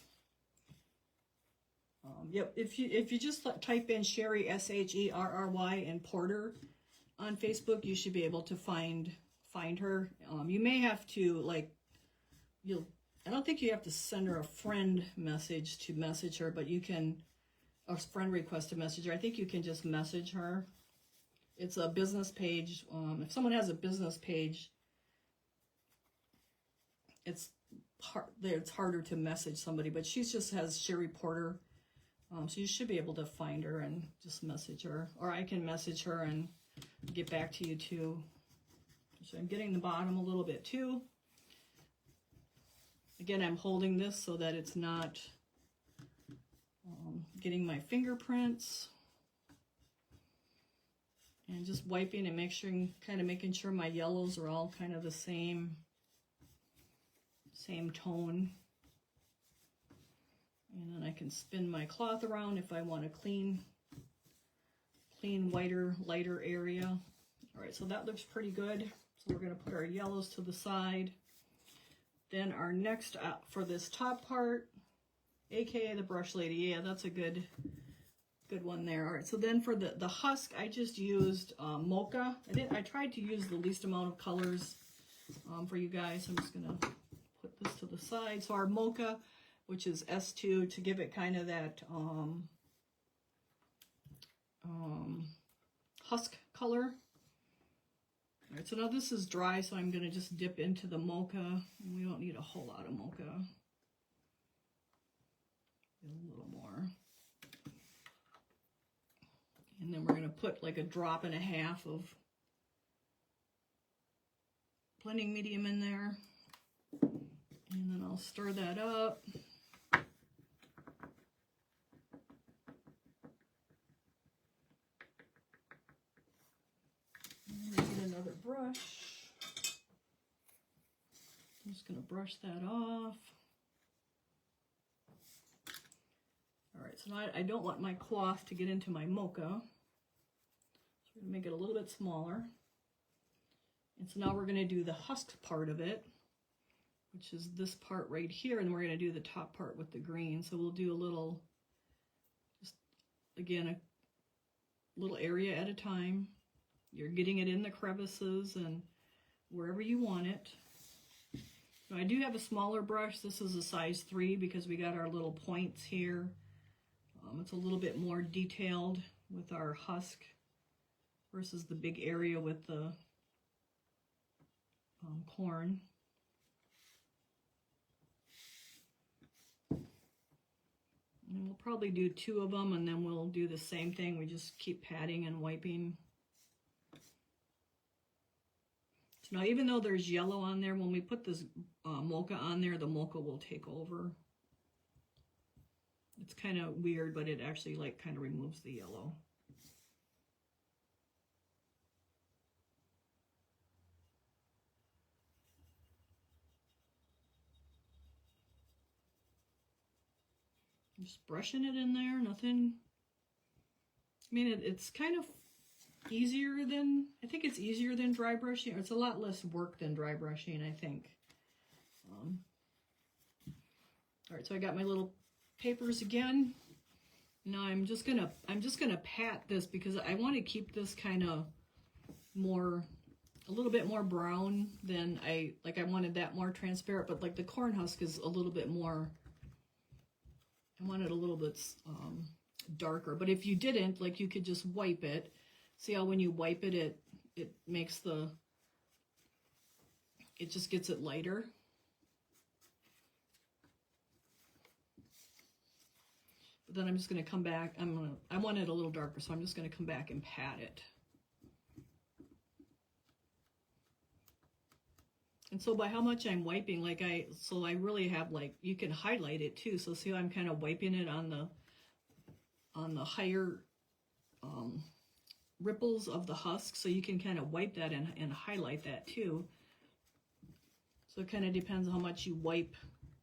S1: Yep, if you just type in Sherry, Sherry, and Porter on Facebook, you should be able to find her. You may have to, like, I don't think you have to send her a friend message to message her, but you can, a friend request to message her. I think you can just message her. It's a business page. If someone has a business page, it's harder to message somebody, but she just has Sherry Porter. So you should be able to find her and just message her, or I can message her and get back to you too. So I'm getting the bottom a little bit too. Again, I'm holding this so that it's not getting my fingerprints, and just wiping and making sure my yellows are all kind of the same tone. And then I can spin my cloth around if I want a clean, whiter, lighter area. All right, so that looks pretty good. So we're going to put our yellows to the side. Then our next, for this top part, aka the brush lady, yeah, that's a good one there. All right, so then for the husk, I just used mocha. I tried to use the least amount of colors for you guys. I'm just going to put this to the side. So our mocha, which is S2, to give it kind of that husk color. All right, so now this is dry, so I'm going to just dip into the mocha. We don't need a whole lot of mocha. A little more. And then we're going to put like a drop and a half of blending medium in there. And then I'll stir that up. And get another brush. I'm just going to brush that off. Alright, so now I don't want my cloth to get into my mocha. So we're going to make it a little bit smaller. And so now we're going to do the husk part of it, which is this part right here, and we're going to do the top part with the green. So we'll do a little, just again, a little area at a time. You're getting it in the crevices and wherever you want it. Now, I do have a smaller brush. This is a size 3 because we got our little points here. It's a little bit more detailed with our husk versus the big area with the corn. And we'll probably do 2 of them, and then we'll do the same thing. We just keep patting and wiping. So now, even though there's yellow on there, when we put this mocha on there, the mocha will take over. It's kind of weird, but it actually like kind of removes the yellow. Just brushing it in there, nothing. I mean, it's kind of easier than, I think it's easier than dry brushing. It's a lot less work than dry brushing, I think. All right, so I got my little papers again. Now I'm just gonna pat this because I want to keep this kind of more, a little bit more brown than I wanted that more transparent, but like the corn husk is a little bit more, I want it a little bit darker. But if you didn't, like, you could just wipe it. See how when you wipe it, it makes the, it just gets it lighter. But then I'm just going to come back. I want it a little darker, so I'm just going to come back and pat it. And so by how much I'm wiping, like I really have, like, you can highlight it too. So see how I'm kind of wiping it on the higher ripples of the husk, so you can kind of wipe that and highlight that too. So it kind of depends on how much you wipe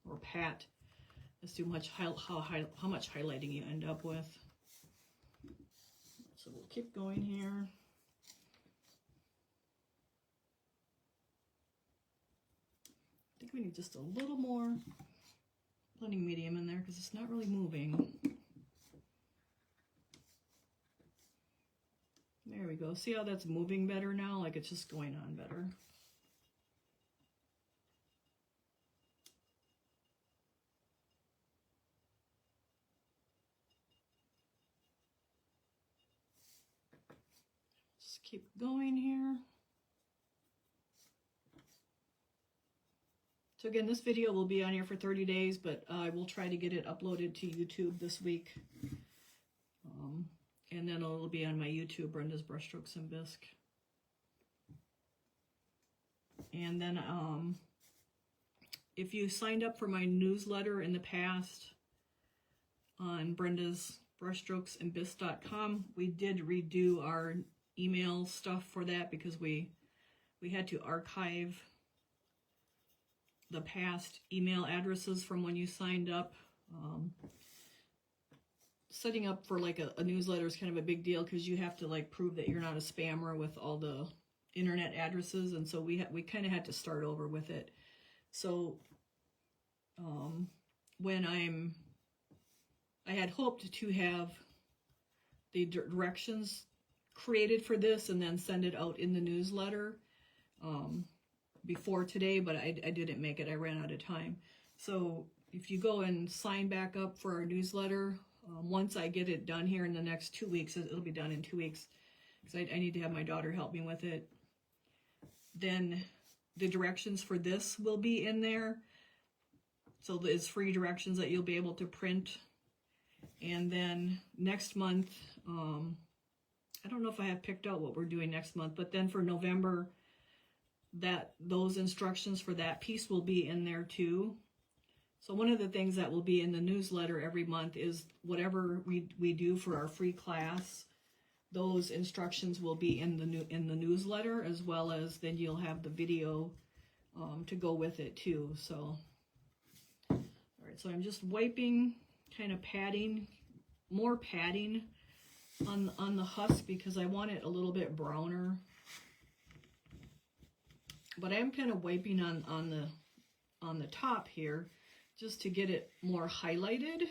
S1: or pat as to how much highlighting you end up with. So we'll keep going here. I think we need just a little more blending medium in there because it's not really moving. There we go. See how that's moving better now? Like it's just going on better. Just keep going here. So again, this video will be on here for 30 days, but I will try to get it uploaded to YouTube this week. And then it'll be on my YouTube, Brenda's Brushstrokes and Bisque. And then if you signed up for my newsletter in the past on Brenda's Brushstrokes and Bisque.com, we did redo our email stuff for that because we had to archive the past email addresses from when you signed up. Setting up for like a newsletter is kind of a big deal because you have to like prove that you're not a spammer with all the internet addresses, and so we kind of had to start over with it. So when I had hoped to have the directions created for this and then send it out in the newsletter before today, but I didn't make it. I ran out of time. So if you go and sign back up for our newsletter, once I get it done here in the next 2 weeks, it'll be done in 2 weeks, because I need to have my daughter help me with it. Then the directions for this will be in there. So it's free directions that you'll be able to print. And then next month, I don't know if I have picked out what we're doing next month, but then for November, those instructions for that piece will be in there too. So one of the things that will be in the newsletter every month is whatever we do for our free class, those instructions will be in the newsletter, as well as then you'll have the video to go with it too. So, all right, so I'm just wiping, kind of patting, more padding on the husk because I want it a little bit browner. But I am kind of wiping on the top here just to get it more highlighted.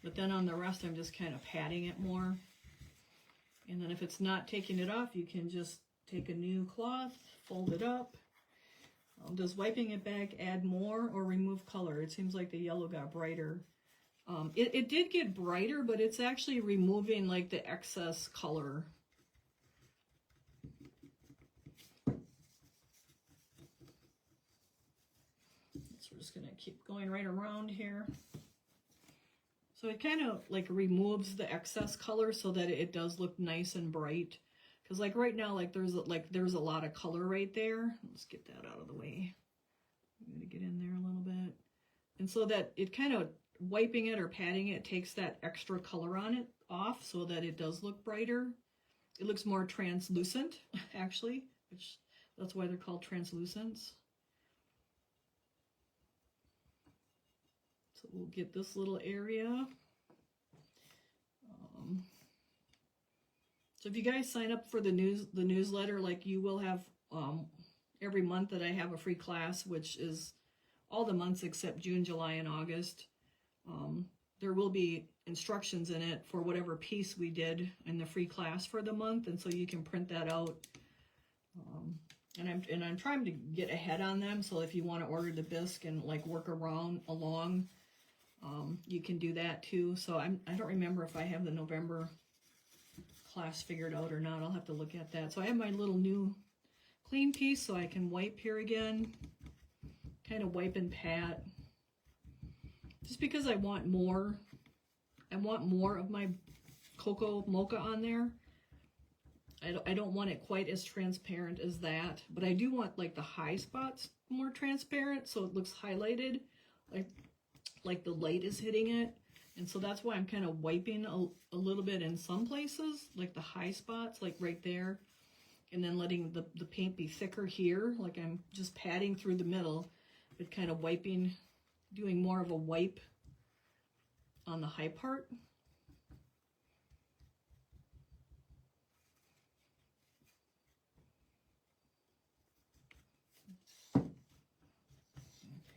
S1: But then on the rest, I'm just kind of patting it more. And then if it's not taking it off, you can just take a new cloth, fold it up. Does wiping it back add more or remove color? It seems like the yellow got brighter. It did get brighter, but it's actually removing like the excess color. So we're just gonna keep going right around here. So it kind of like removes the excess color so that it does look nice and bright. Because like right now, there's a lot of color right there. Let's get that out of the way. I'm gonna get in there a little bit. And so that it kind of wiping it or patting it takes that extra color on it off so that it does look brighter. It looks more translucent actually, which that's why they're called translucents. So we'll get this little area. So if you guys sign up for the newsletter, like you will have every month that I have a free class, which is all the months except June, July, and August. There will be instructions in it for whatever piece we did in the free class for the month, and so you can print that out. And I'm trying to get ahead on them, so if you want to order the bisque and like work along, you can do that too. So I don't remember if I have the November class figured out or not. I'll have to look at that. So I have my little new clean piece, so I can wipe here again, kind of wipe and pat, just because I want more of my cocoa mocha on there. I don't want it quite as transparent as that, but I do want like the high spots more transparent so it looks highlighted, like the light is hitting it. And so that's why I'm kind of wiping a little bit in some places, like the high spots, like right there, and then letting the paint be thicker here, like I'm just patting through the middle, but kind of wiping, doing more of a wipe on the high part.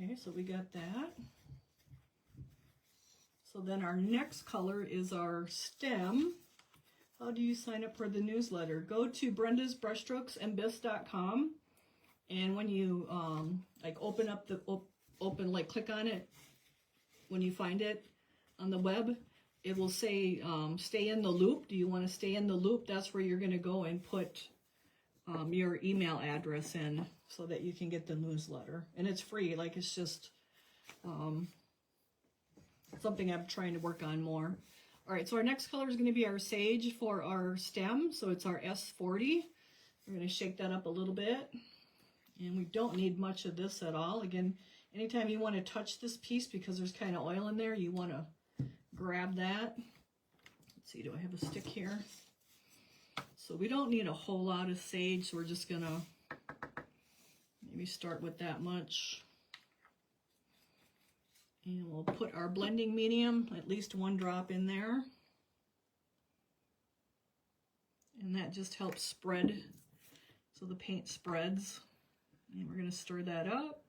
S1: Okay, so we got that. So then our next color is our stem. How do you sign up for the newsletter? Go to brendasbrushstrokesandbisque.com, and when you like open up like click on it, when you find it on the web, it will say stay in the loop. Do you want to stay in the loop? That's where you're going to go and put your email address in so that you can get the newsletter, and it's free. Like it's just something I'm trying to work on more. All right, so our next color is going to be our sage for our stem. So it's our S40. We're going to shake that up a little bit. And we don't need much of this at all. Again, anytime you want to touch this piece because there's kind of oil in there, you want to grab that. Let's see, do I have a stick here? So we don't need a whole lot of sage, so we're just going to maybe start with that much. And we'll put our blending medium, at least one drop in there. And that just helps spread, so the paint spreads. And we're going to stir that up.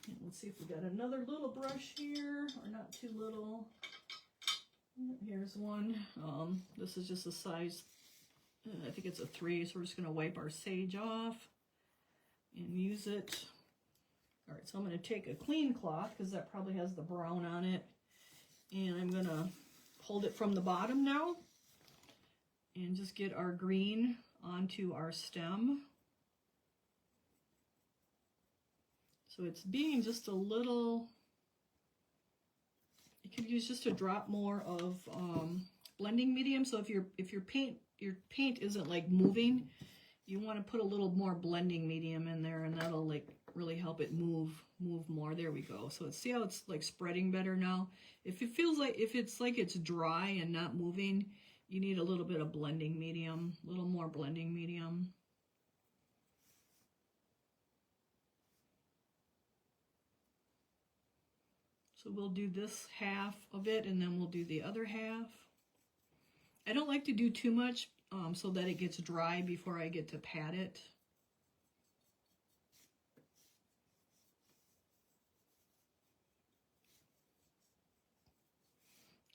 S1: And let's see if we got another little brush here, or not too little. Here's one. This is just a size, I think it's a 3, so we're just going to wipe our sage off and use it. All right, so I'm going to take a clean cloth because that probably has the brown on it, and I'm going to hold it from the bottom now and just get our green onto our stem. So it's being just a little, you could use just a drop more of blending medium. So if your paint isn't like moving, you want to put a little more blending medium in there, and that'll like really help it move more. There we go. So see how it's like spreading better now. If it's like it's dry and not moving, you need a little bit of blending medium, a little more blending medium. So we'll do this half of it and then we'll do the other half. I don't like to do too much so that it gets dry before I get to pat it.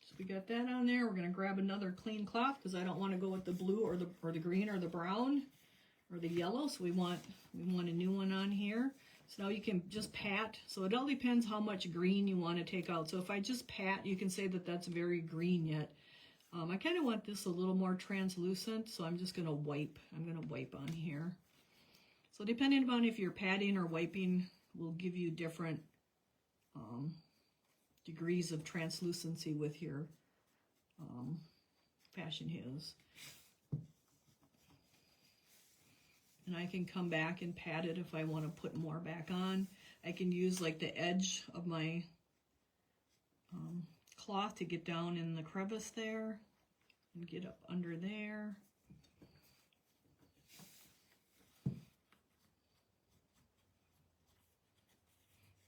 S1: So we got that on there. We're going to grab another clean cloth because I don't want to go with the blue or the green or the brown or the yellow. So we want a new one on here. So now you can just pat. So it all depends how much green you want to take out. So if I just pat, you can say that that's very green yet. I kind of want this a little more translucent, so I'm just going to wipe. I'm going to wipe on here. So depending upon if you're patting or wiping will give you different degrees of translucency with your Fashenhues. And I can come back and pat it if I want to put more back on. I can use like the edge of my cloth to get down in the crevice there and get up under there.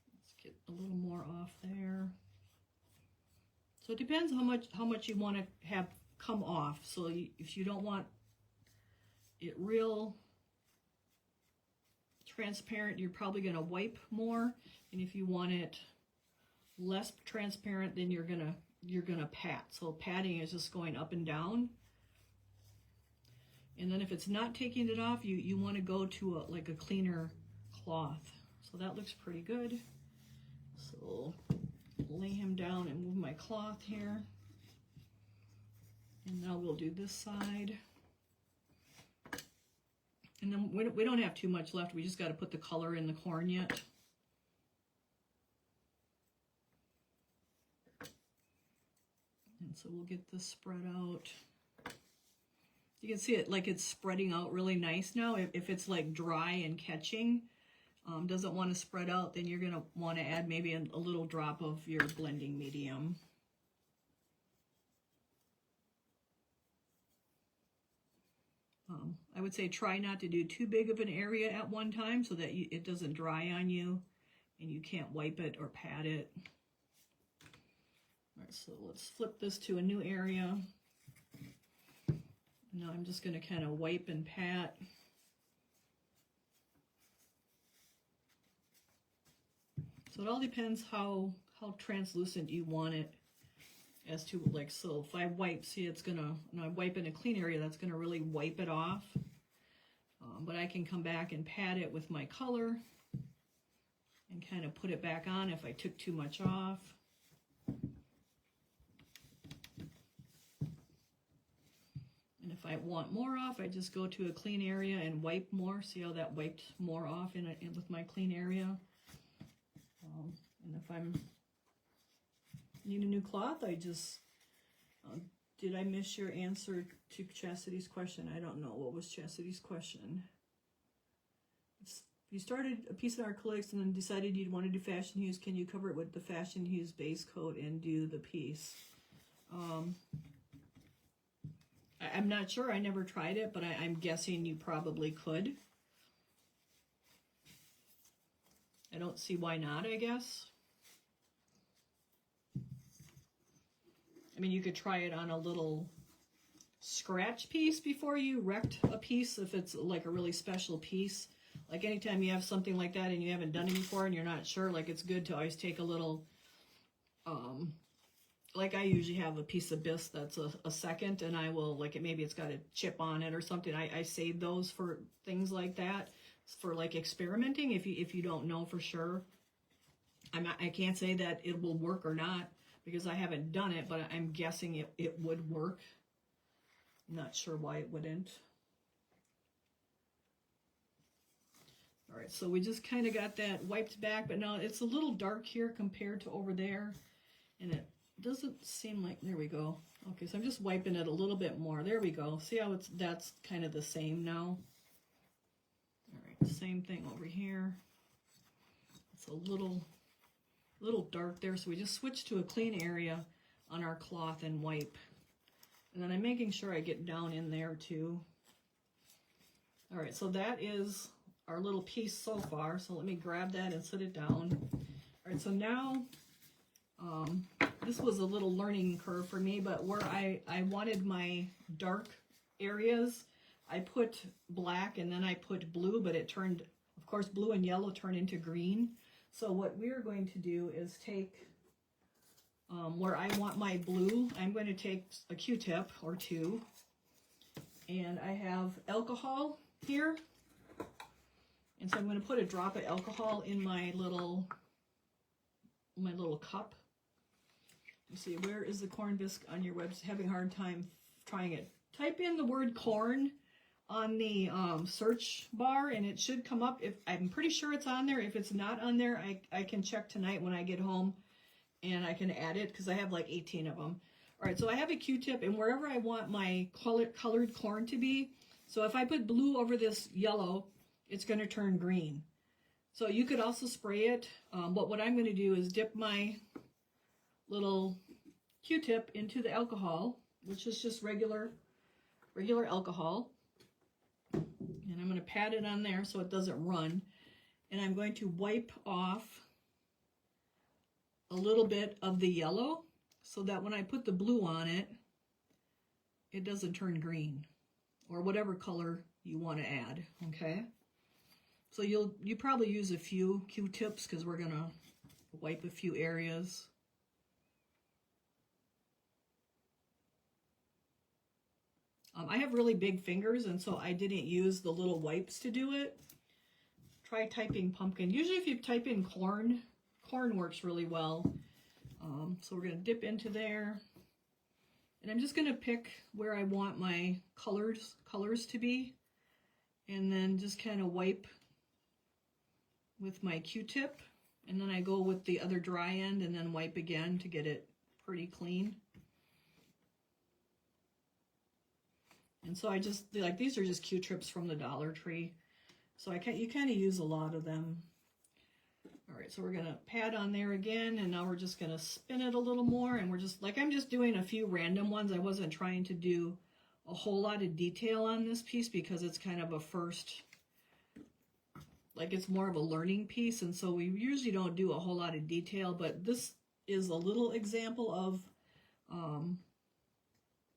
S1: Let's get a little more off there. So it depends how much you want to have come off. So if you don't want it real transparent, you're probably going to wipe more, and if you want it less transparent, then you're gonna pat. So patting is just going up and down, and then if it's not taking it off, you want to go to like a cleaner cloth. So that looks pretty good. So lay him down and move my cloth here, and now we'll do this side. And then we don't have too much left. We just got to put the color in the corn yet. And so we'll get this spread out. You can see it like it's spreading out really nice now. If it's like dry and catching, doesn't want to spread out, then you're going to want to add maybe a little drop of your blending medium. I would say try not to do too big of an area at one time so that it doesn't dry on you and you can't wipe it or pat it. All right, so let's flip this to a new area. Now I'm just going to kind of wipe and pat. So it all depends how translucent you want it. As to like, so if I wipe, see it's gonna, and I wipe in a clean area, that's gonna really wipe it off. But I can come back and pat it with my color and kind of put it back on if I took too much off. And if I want more off, I just go to a clean area and wipe more. See how that wiped more off in with my clean area. And if I'm need a new cloth, I just did I miss your answer to Chastity's question? I don't know. What was Chastity's question? You started a piece of acrylics and then decided you'd want to do Fashenhues. Can you cover it with the Fashenhues base coat and do the piece? I'm not sure. I never tried it, but I'm guessing you probably could. I don't see why not, I guess. I mean, you could try it on a little scratch piece before you wrecked a piece if it's like a really special piece. Like anytime you have something like that and you haven't done it before and you're not sure, like it's good to always take a little, like I usually have a piece of bisque that's a second, and I will, like maybe it's got a chip on it or something. I save those for things like that, for like experimenting if you don't know for sure. I can't say that it will work or not, because I haven't done it, but I'm guessing it would work. I'm not sure why it wouldn't. All right, so we just kind of got that wiped back, but now it's a little dark here compared to over there, and it doesn't seem like, there we go. Okay, so I'm just wiping it a little bit more. There we go. See how that's kind of the same now? All right, same thing over here. It's a little dark there, so we just switch to a clean area on our cloth and wipe. And then I'm making sure I get down in there too. All right, so that is our little piece so far. So let me grab that and set it down. All right, so now This was a little learning curve for me, but where I wanted my dark areas, I put black and then I put blue, but it turned, of course, blue and yellow turn into green. So what we're going to do is take, where I want my blue, I'm going to take a Q-tip or two, and I have alcohol here. And so I'm going to put a drop of alcohol in my little cup. You see, where is the corn bisque on your website? Having a hard time trying it. Type in the word corn on the search bar and it should come up. If I'm pretty sure it's on there. If it's not on there, I can check tonight when I get home and I can add it because I have like 18 of them. All right, so I have a Q-tip and wherever I want my colored corn to be. So if I put blue over this yellow, it's going to turn green. So you could also spray it, but what I'm going to do is dip my little Q-tip into the alcohol, which is just regular alcohol. And I'm going to pat it on there so it doesn't run. And I'm going to wipe off a little bit of the yellow so that when I put the blue on it, it doesn't turn green or whatever color you want to add, okay? So you probably use a few Q-tips because we're going to wipe a few areas. I have really big fingers, and so I didn't use the little wipes to do it. Try typing pumpkin. Usually if you type in corn works really well. So we're going to dip into there. And I'm just going to pick where I want my colors to be. And then just kind of wipe with my Q-tip. And then I go with the other dry end and then wipe again to get it pretty clean. And so I just, like, these are just Q-tips from the Dollar Tree. So you kind of use a lot of them. All right, so we're going to pat on there again, and now we're just going to spin it a little more, and we're just, like, I'm just doing a few random ones. I wasn't trying to do a whole lot of detail on this piece because it's kind of a first, like, it's more of a learning piece, and so we usually don't do a whole lot of detail, but this is a little example of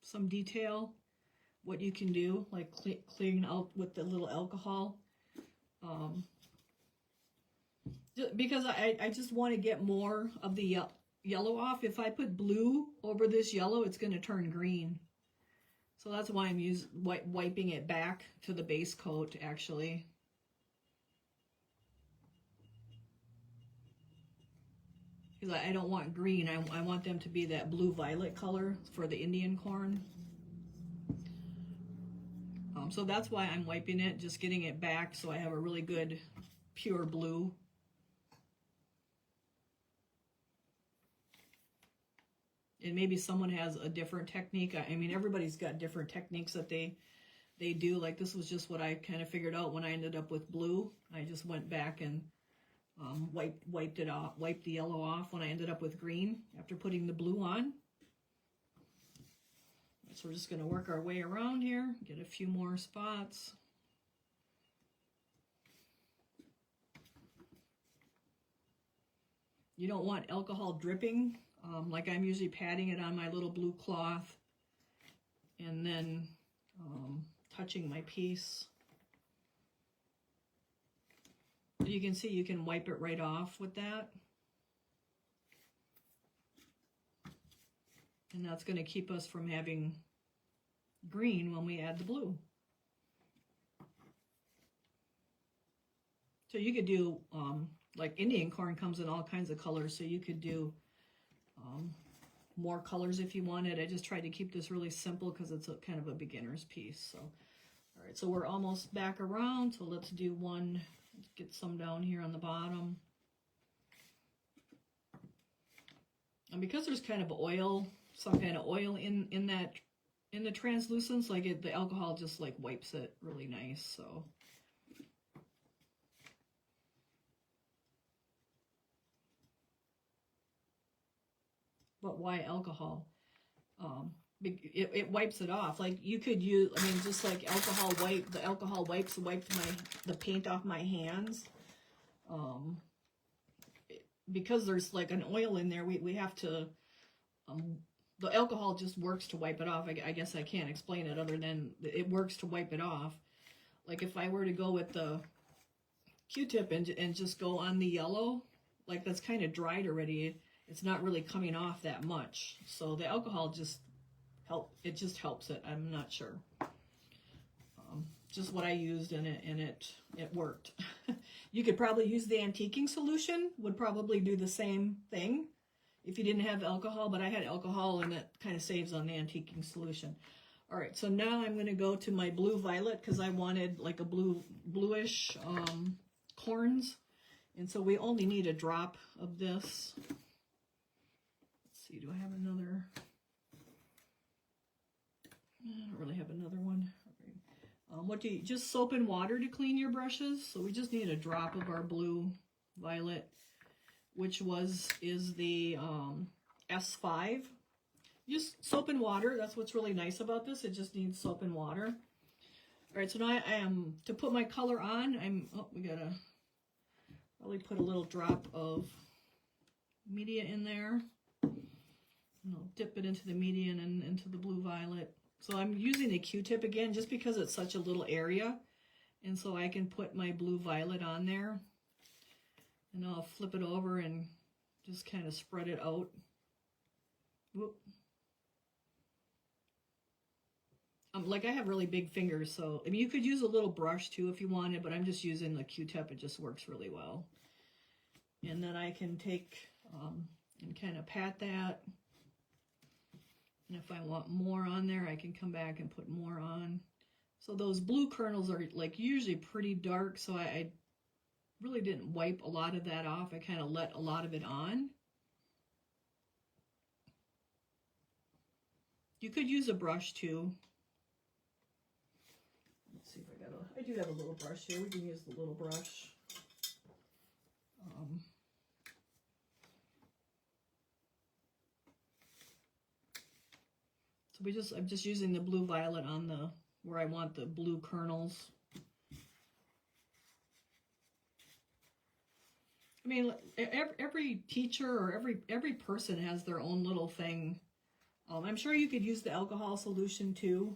S1: some detail, what you can do, like cleaning out with the little alcohol. Because I just want to get more of the yellow off. If I put blue over this yellow, it's going to turn green. So that's why I'm wiping it back to the base coat, actually. Because I don't want green. I want them to be that blue-violet color for the Indian corn. So that's why I'm wiping it, just getting it back so I have a really good pure blue. And maybe someone has a different technique. I mean, everybody's got different techniques that they do. Like, this was just what I kind of figured out when I ended up with blue. I just went back and wiped it off, wiped the yellow off when I ended up with green after putting the blue on. So we're just going to work our way around here, get a few more spots. You don't want alcohol dripping. Like I'm usually patting it on my little blue cloth and then touching my piece. You can see you can wipe it right off with that. And that's going to keep us from having green when we add the blue. So you could do, like Indian corn comes in all kinds of colors, so you could do more colors if you wanted. I just tried to keep this really simple because it's a kind of a beginner's piece. So, all right, so we're almost back around. So let's do one. Let's get some down here on the bottom. And because there's kind of oil, some kind of oil in the translucence, like the alcohol just like wipes it really nice. So. But why alcohol? It wipes it off. Like you could use, I mean, just like the alcohol wiped the paint off my hands. because there's like an oil in there, we have to, the alcohol just works to wipe it off. I guess I can't explain it other than it works to wipe it off. Like if I were to go with the Q-tip and just go on the yellow, like that's kind of dried already, it's not really coming off that much. So the alcohol just helps it. I'm not sure. Just what I used and it worked. You could probably use the antiquing solution, would probably do the same thing if you didn't have alcohol, but I had alcohol and it kind of saves on the antiquing solution. All right, so now I'm going to go to my blue violet because I wanted like a bluish corns. And so we only need a drop of this. Let's see, do I have another? I don't really have another one. What do you, just soap and water to clean your brushes? So we just need a drop of our blue violet, which is the S5. Just soap and water. That's what's really nice about this. It just needs soap and water. All right, so now I am, to put my color on, we gotta probably put a little drop of media in there. And I'll dip it into the median and into the blue violet. So I'm using a Q-tip again just because it's such a little area. And so I can put my blue violet on there. And I'll flip it over and just kind of spread it out. Whoop. Like I have really big fingers, so I mean you could use a little brush too if you wanted, but I'm just using the Q-tip. It just works really well. And then I can take and kind of pat that. And if I want more on there, I can come back and put more on. So those blue kernels are like usually pretty dark, so I really didn't wipe a lot of that off. I kind of let a lot of it on. You could use a brush too. Let's see if I do have a little brush here. We can use the little brush. So I'm just using the blue violet on where I want the blue kernels. I mean, every teacher or every person has their own little thing. I'm sure you could use the alcohol solution too.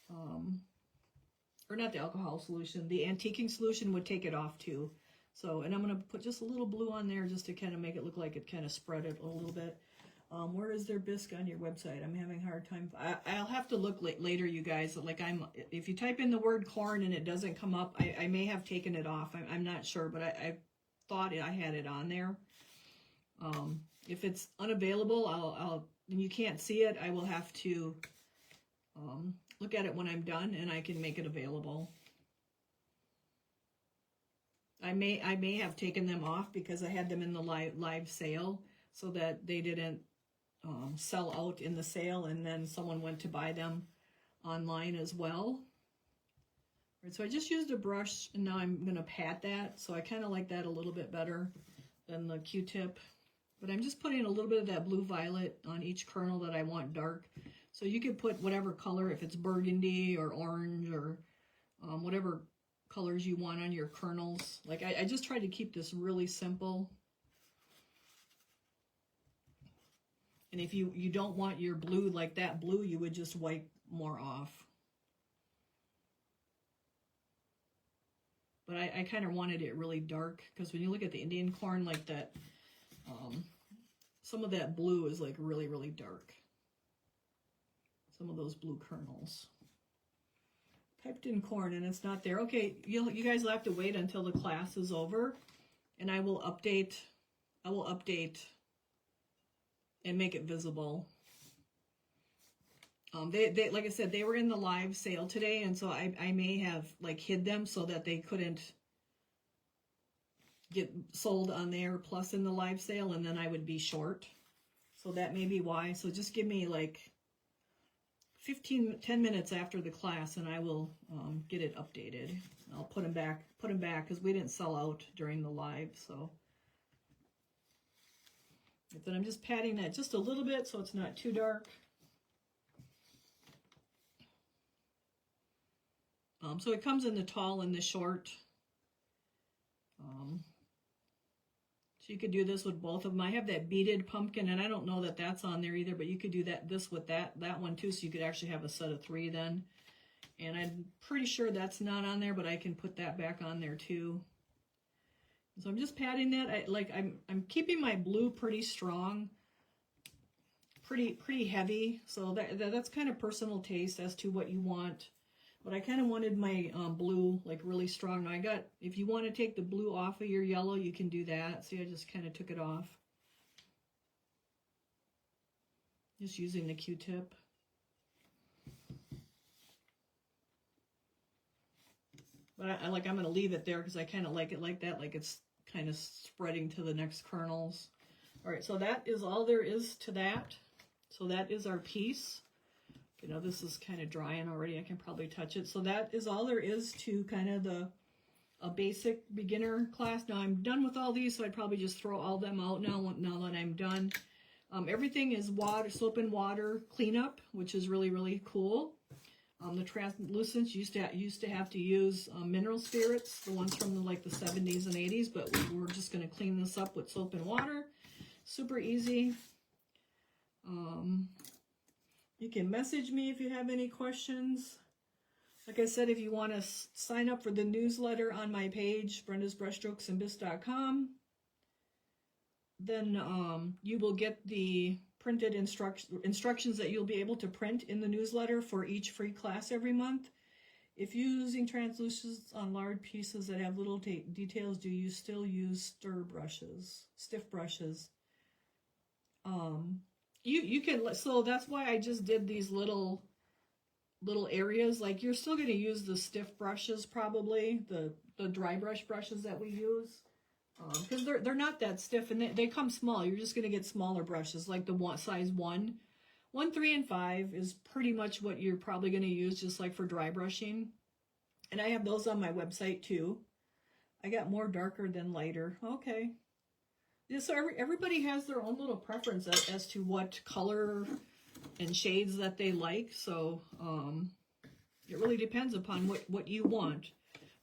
S1: Or not the alcohol solution, the antiquing solution would take it off too. So, and I'm going to put just a little blue on there just to kind of make it look like it kind of spread it a little bit. Where is their bisque on your website? I'm having a hard time. I'll have to look later, you guys. Like if you type in the word corn and it doesn't come up, I may have taken it off. I'm not sure, but I thought I had it on there. If it's unavailable, and you can't see it, I will have to look at it when I'm done, and I can make it available. I may have taken them off because I had them in the live sale so that they didn't sell out in the sale, and then someone went to buy them online as well. Right, so I just used a brush, and now I'm going to pat that. So I kind of like that a little bit better than the Q-tip. But I'm just putting a little bit of that blue violet on each kernel that I want dark. So you could put whatever color, if it's burgundy or orange or whatever colors you want on your kernels. Like I just tried to keep this really simple. And if you don't want your blue like that blue, you would just wipe more off. But I kind of wanted it really dark because when you look at the Indian corn like that, some of that blue is like really, really dark. Some of those blue kernels. Typed in corn and it's not there. Okay, you guys will have to wait until the class is over, and I will update and make it visible. They like I said, they were in the live sale today, and so I may have like hid them so that they couldn't get sold on there plus in the live sale, and then I would be short. So that may be why. So just give me like 10 minutes after the class, and I will get it updated. I'll put them back because we didn't sell out during the live. So then I'm just patting that just a little bit so it's not too dark. So it comes in the tall and the short. So you could do this with both of them. I have that beaded pumpkin, and I don't know that that's on there either, but you could do this with that one too, so you could actually have a set of 3 then. And I'm pretty sure that's not on there, but I can put that back on there too. So I'm just patting that. I'm keeping my blue pretty strong, pretty heavy. So that's kind of personal taste as to what you want. But I kind of wanted my blue like really strong. Now if you want to take the blue off of your yellow, you can do that. See, I just kind of took it off. Just using the Q-tip. But I'm going to leave it there because I kind of like it like that, like it's kind of spreading to the next kernels. All right, so that is all there is to that. So that is our piece. You know, this is kind of drying already. I can probably touch it. So that is all there is to kind of a basic beginner class. Now I'm done with all these, so I'd probably just throw all them out now that I'm done. Everything is soap and water cleanup, which is really, really cool. The translucents used to have to use mineral spirits, the ones from the 70s and 80s, but we're just going to clean this up with soap and water. Super easy. You can message me if you have any questions. Like I said, if you want to sign up for the newsletter on my page, brendasbrushstrokesandbisque.com, then you will get the printed instructions that you'll be able to print in the newsletter for each free class every month. If you're using translucents on large pieces that have little details, do you still use stiff brushes? You can, so that's why I just did these little areas. Like, you're still going to use the stiff brushes, probably the dry brush brushes that we use, because they're not that stiff, and they come small. You're just going to get smaller brushes, like the size 1, 3, and 5 is pretty much what you're probably going to use, just like for dry brushing. And I have those on my website too. I got more darker than lighter. Okay. Yeah, so everybody has their own little preference as to what color and shades that they like. So it really depends upon what you want.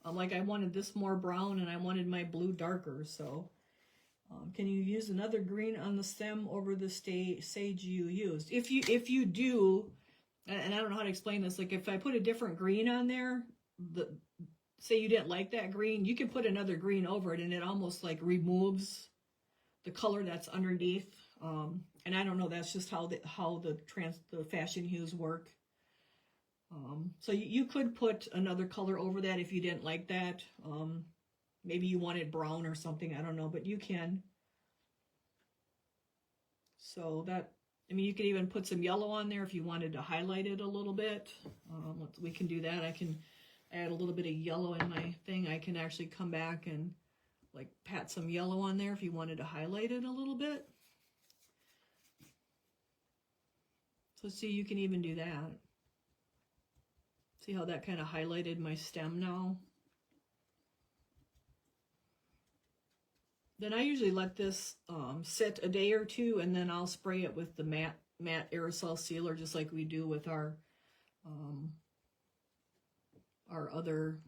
S1: Like, I wanted this more brown, and I wanted my blue darker. So can you use another green on the stem over the sage you used? If you do, and I don't know how to explain this, like if I put a different green on there, say you didn't like that green, you can put another green over it, and it almost like removes the color that's underneath. And I don't know, that's just how the Fashenhues work. So you could put another color over that if you didn't like that. Maybe you wanted brown or something, I don't know, but you can. So you could even put some yellow on there if you wanted to highlight it a little bit. We can do that. I can add a little bit of yellow in my thing. I can actually come back and like pat some yellow on there if you wanted to highlight it a little bit. So see, you can even do that. See how that kind of highlighted my stem now? Then I usually let this sit a day or two, and then I'll spray it with the matte aerosol sealer, just like we do with our other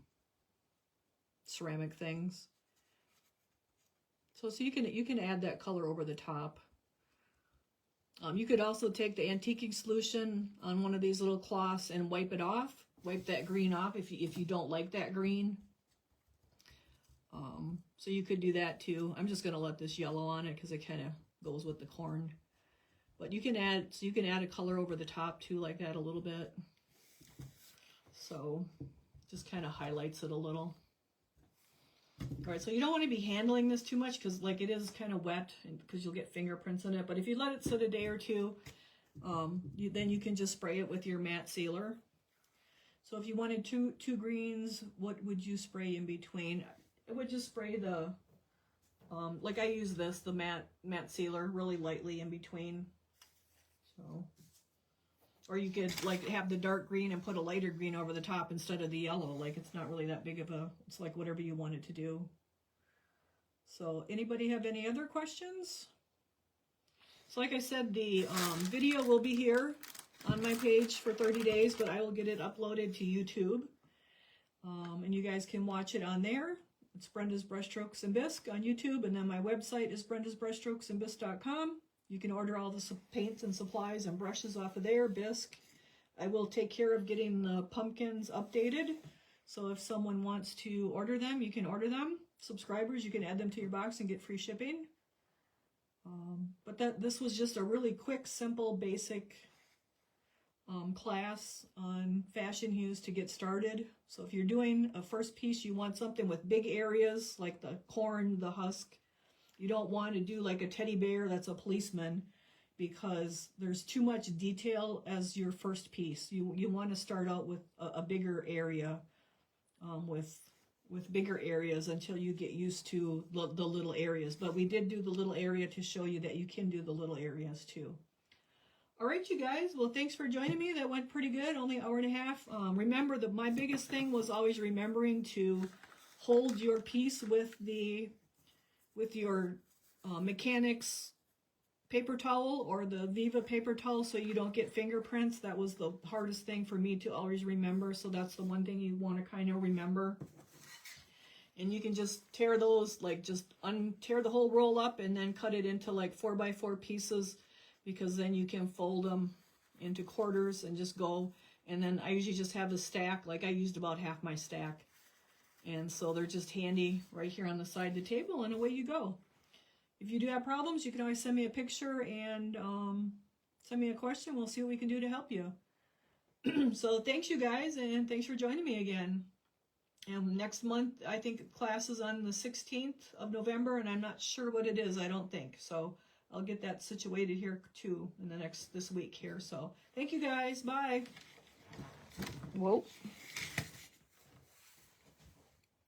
S1: ceramic things. So you can add that color over the top. You could also take the antiquing solution on one of these little cloths and wipe it off. Wipe that green off if you don't like that green. So you could do that too. I'm just going to let this yellow on it because it kind of goes with the corn. But you can add a color over the top too, like that a little bit. So just kind of highlights it a little. All right, so you don't want to be handling this too much because like it is kind of wet because you'll get fingerprints in it. But if you let it sit a day or two, then you can just spray it with your matte sealer. So if you wanted two greens, what would you spray in between? I would just spray the, like I use the matte sealer really lightly in between. So, or you could like have the dark green and put a lighter green over the top instead of the yellow. Like it's not really that big of it's like whatever you want it to do. So anybody have any other questions? So like I said, the video will be here on my page for 30 days, but I will get it uploaded to YouTube. And you guys can watch it on there. It's Brenda's Brushstrokes and Bisque on YouTube, and then my website is brendasbrushstrokesandbisque.com. You can order all the paints and supplies and brushes off of there, Bisque. I will take care of getting the pumpkins updated. So if someone wants to order them, you can order them. Subscribers, you can add them to your box and get free shipping. But this was just a really quick, simple, basic class on Fashenhues to get started. So if you're doing a first piece, you want something with big areas like the corn, the husk. You don't want to do like a teddy bear that's a policeman, because there's too much detail as your first piece. You want to start out with a bigger area, with bigger areas until you get used to the little areas. But we did do the little area to show you that you can do the little areas too. All right, you guys. Well, thanks for joining me. That went pretty good, only an hour and a half. Remember that my biggest thing was always remembering to hold your piece with your mechanics paper towel or the Viva paper towel so you don't get fingerprints. That was the hardest thing for me to always remember. So that's the one thing you want to kind of remember. And you can just tear those, like just tear the whole roll up and then cut it into like 4x4 pieces, because then you can fold them into quarters and just go. And then I usually just have the stack, like I used about half my stack. And so they're just handy right here on the side of the table, and away you go. If you do have problems, you can always send me a picture and send me a question. We'll see what we can do to help you. So thanks, you guys, and thanks for joining me again. And next month, I think class is on the 16th of November, and I'm not sure what it is, I don't think. So I'll get that situated here too in this week here. So thank you guys. Bye. Whoa.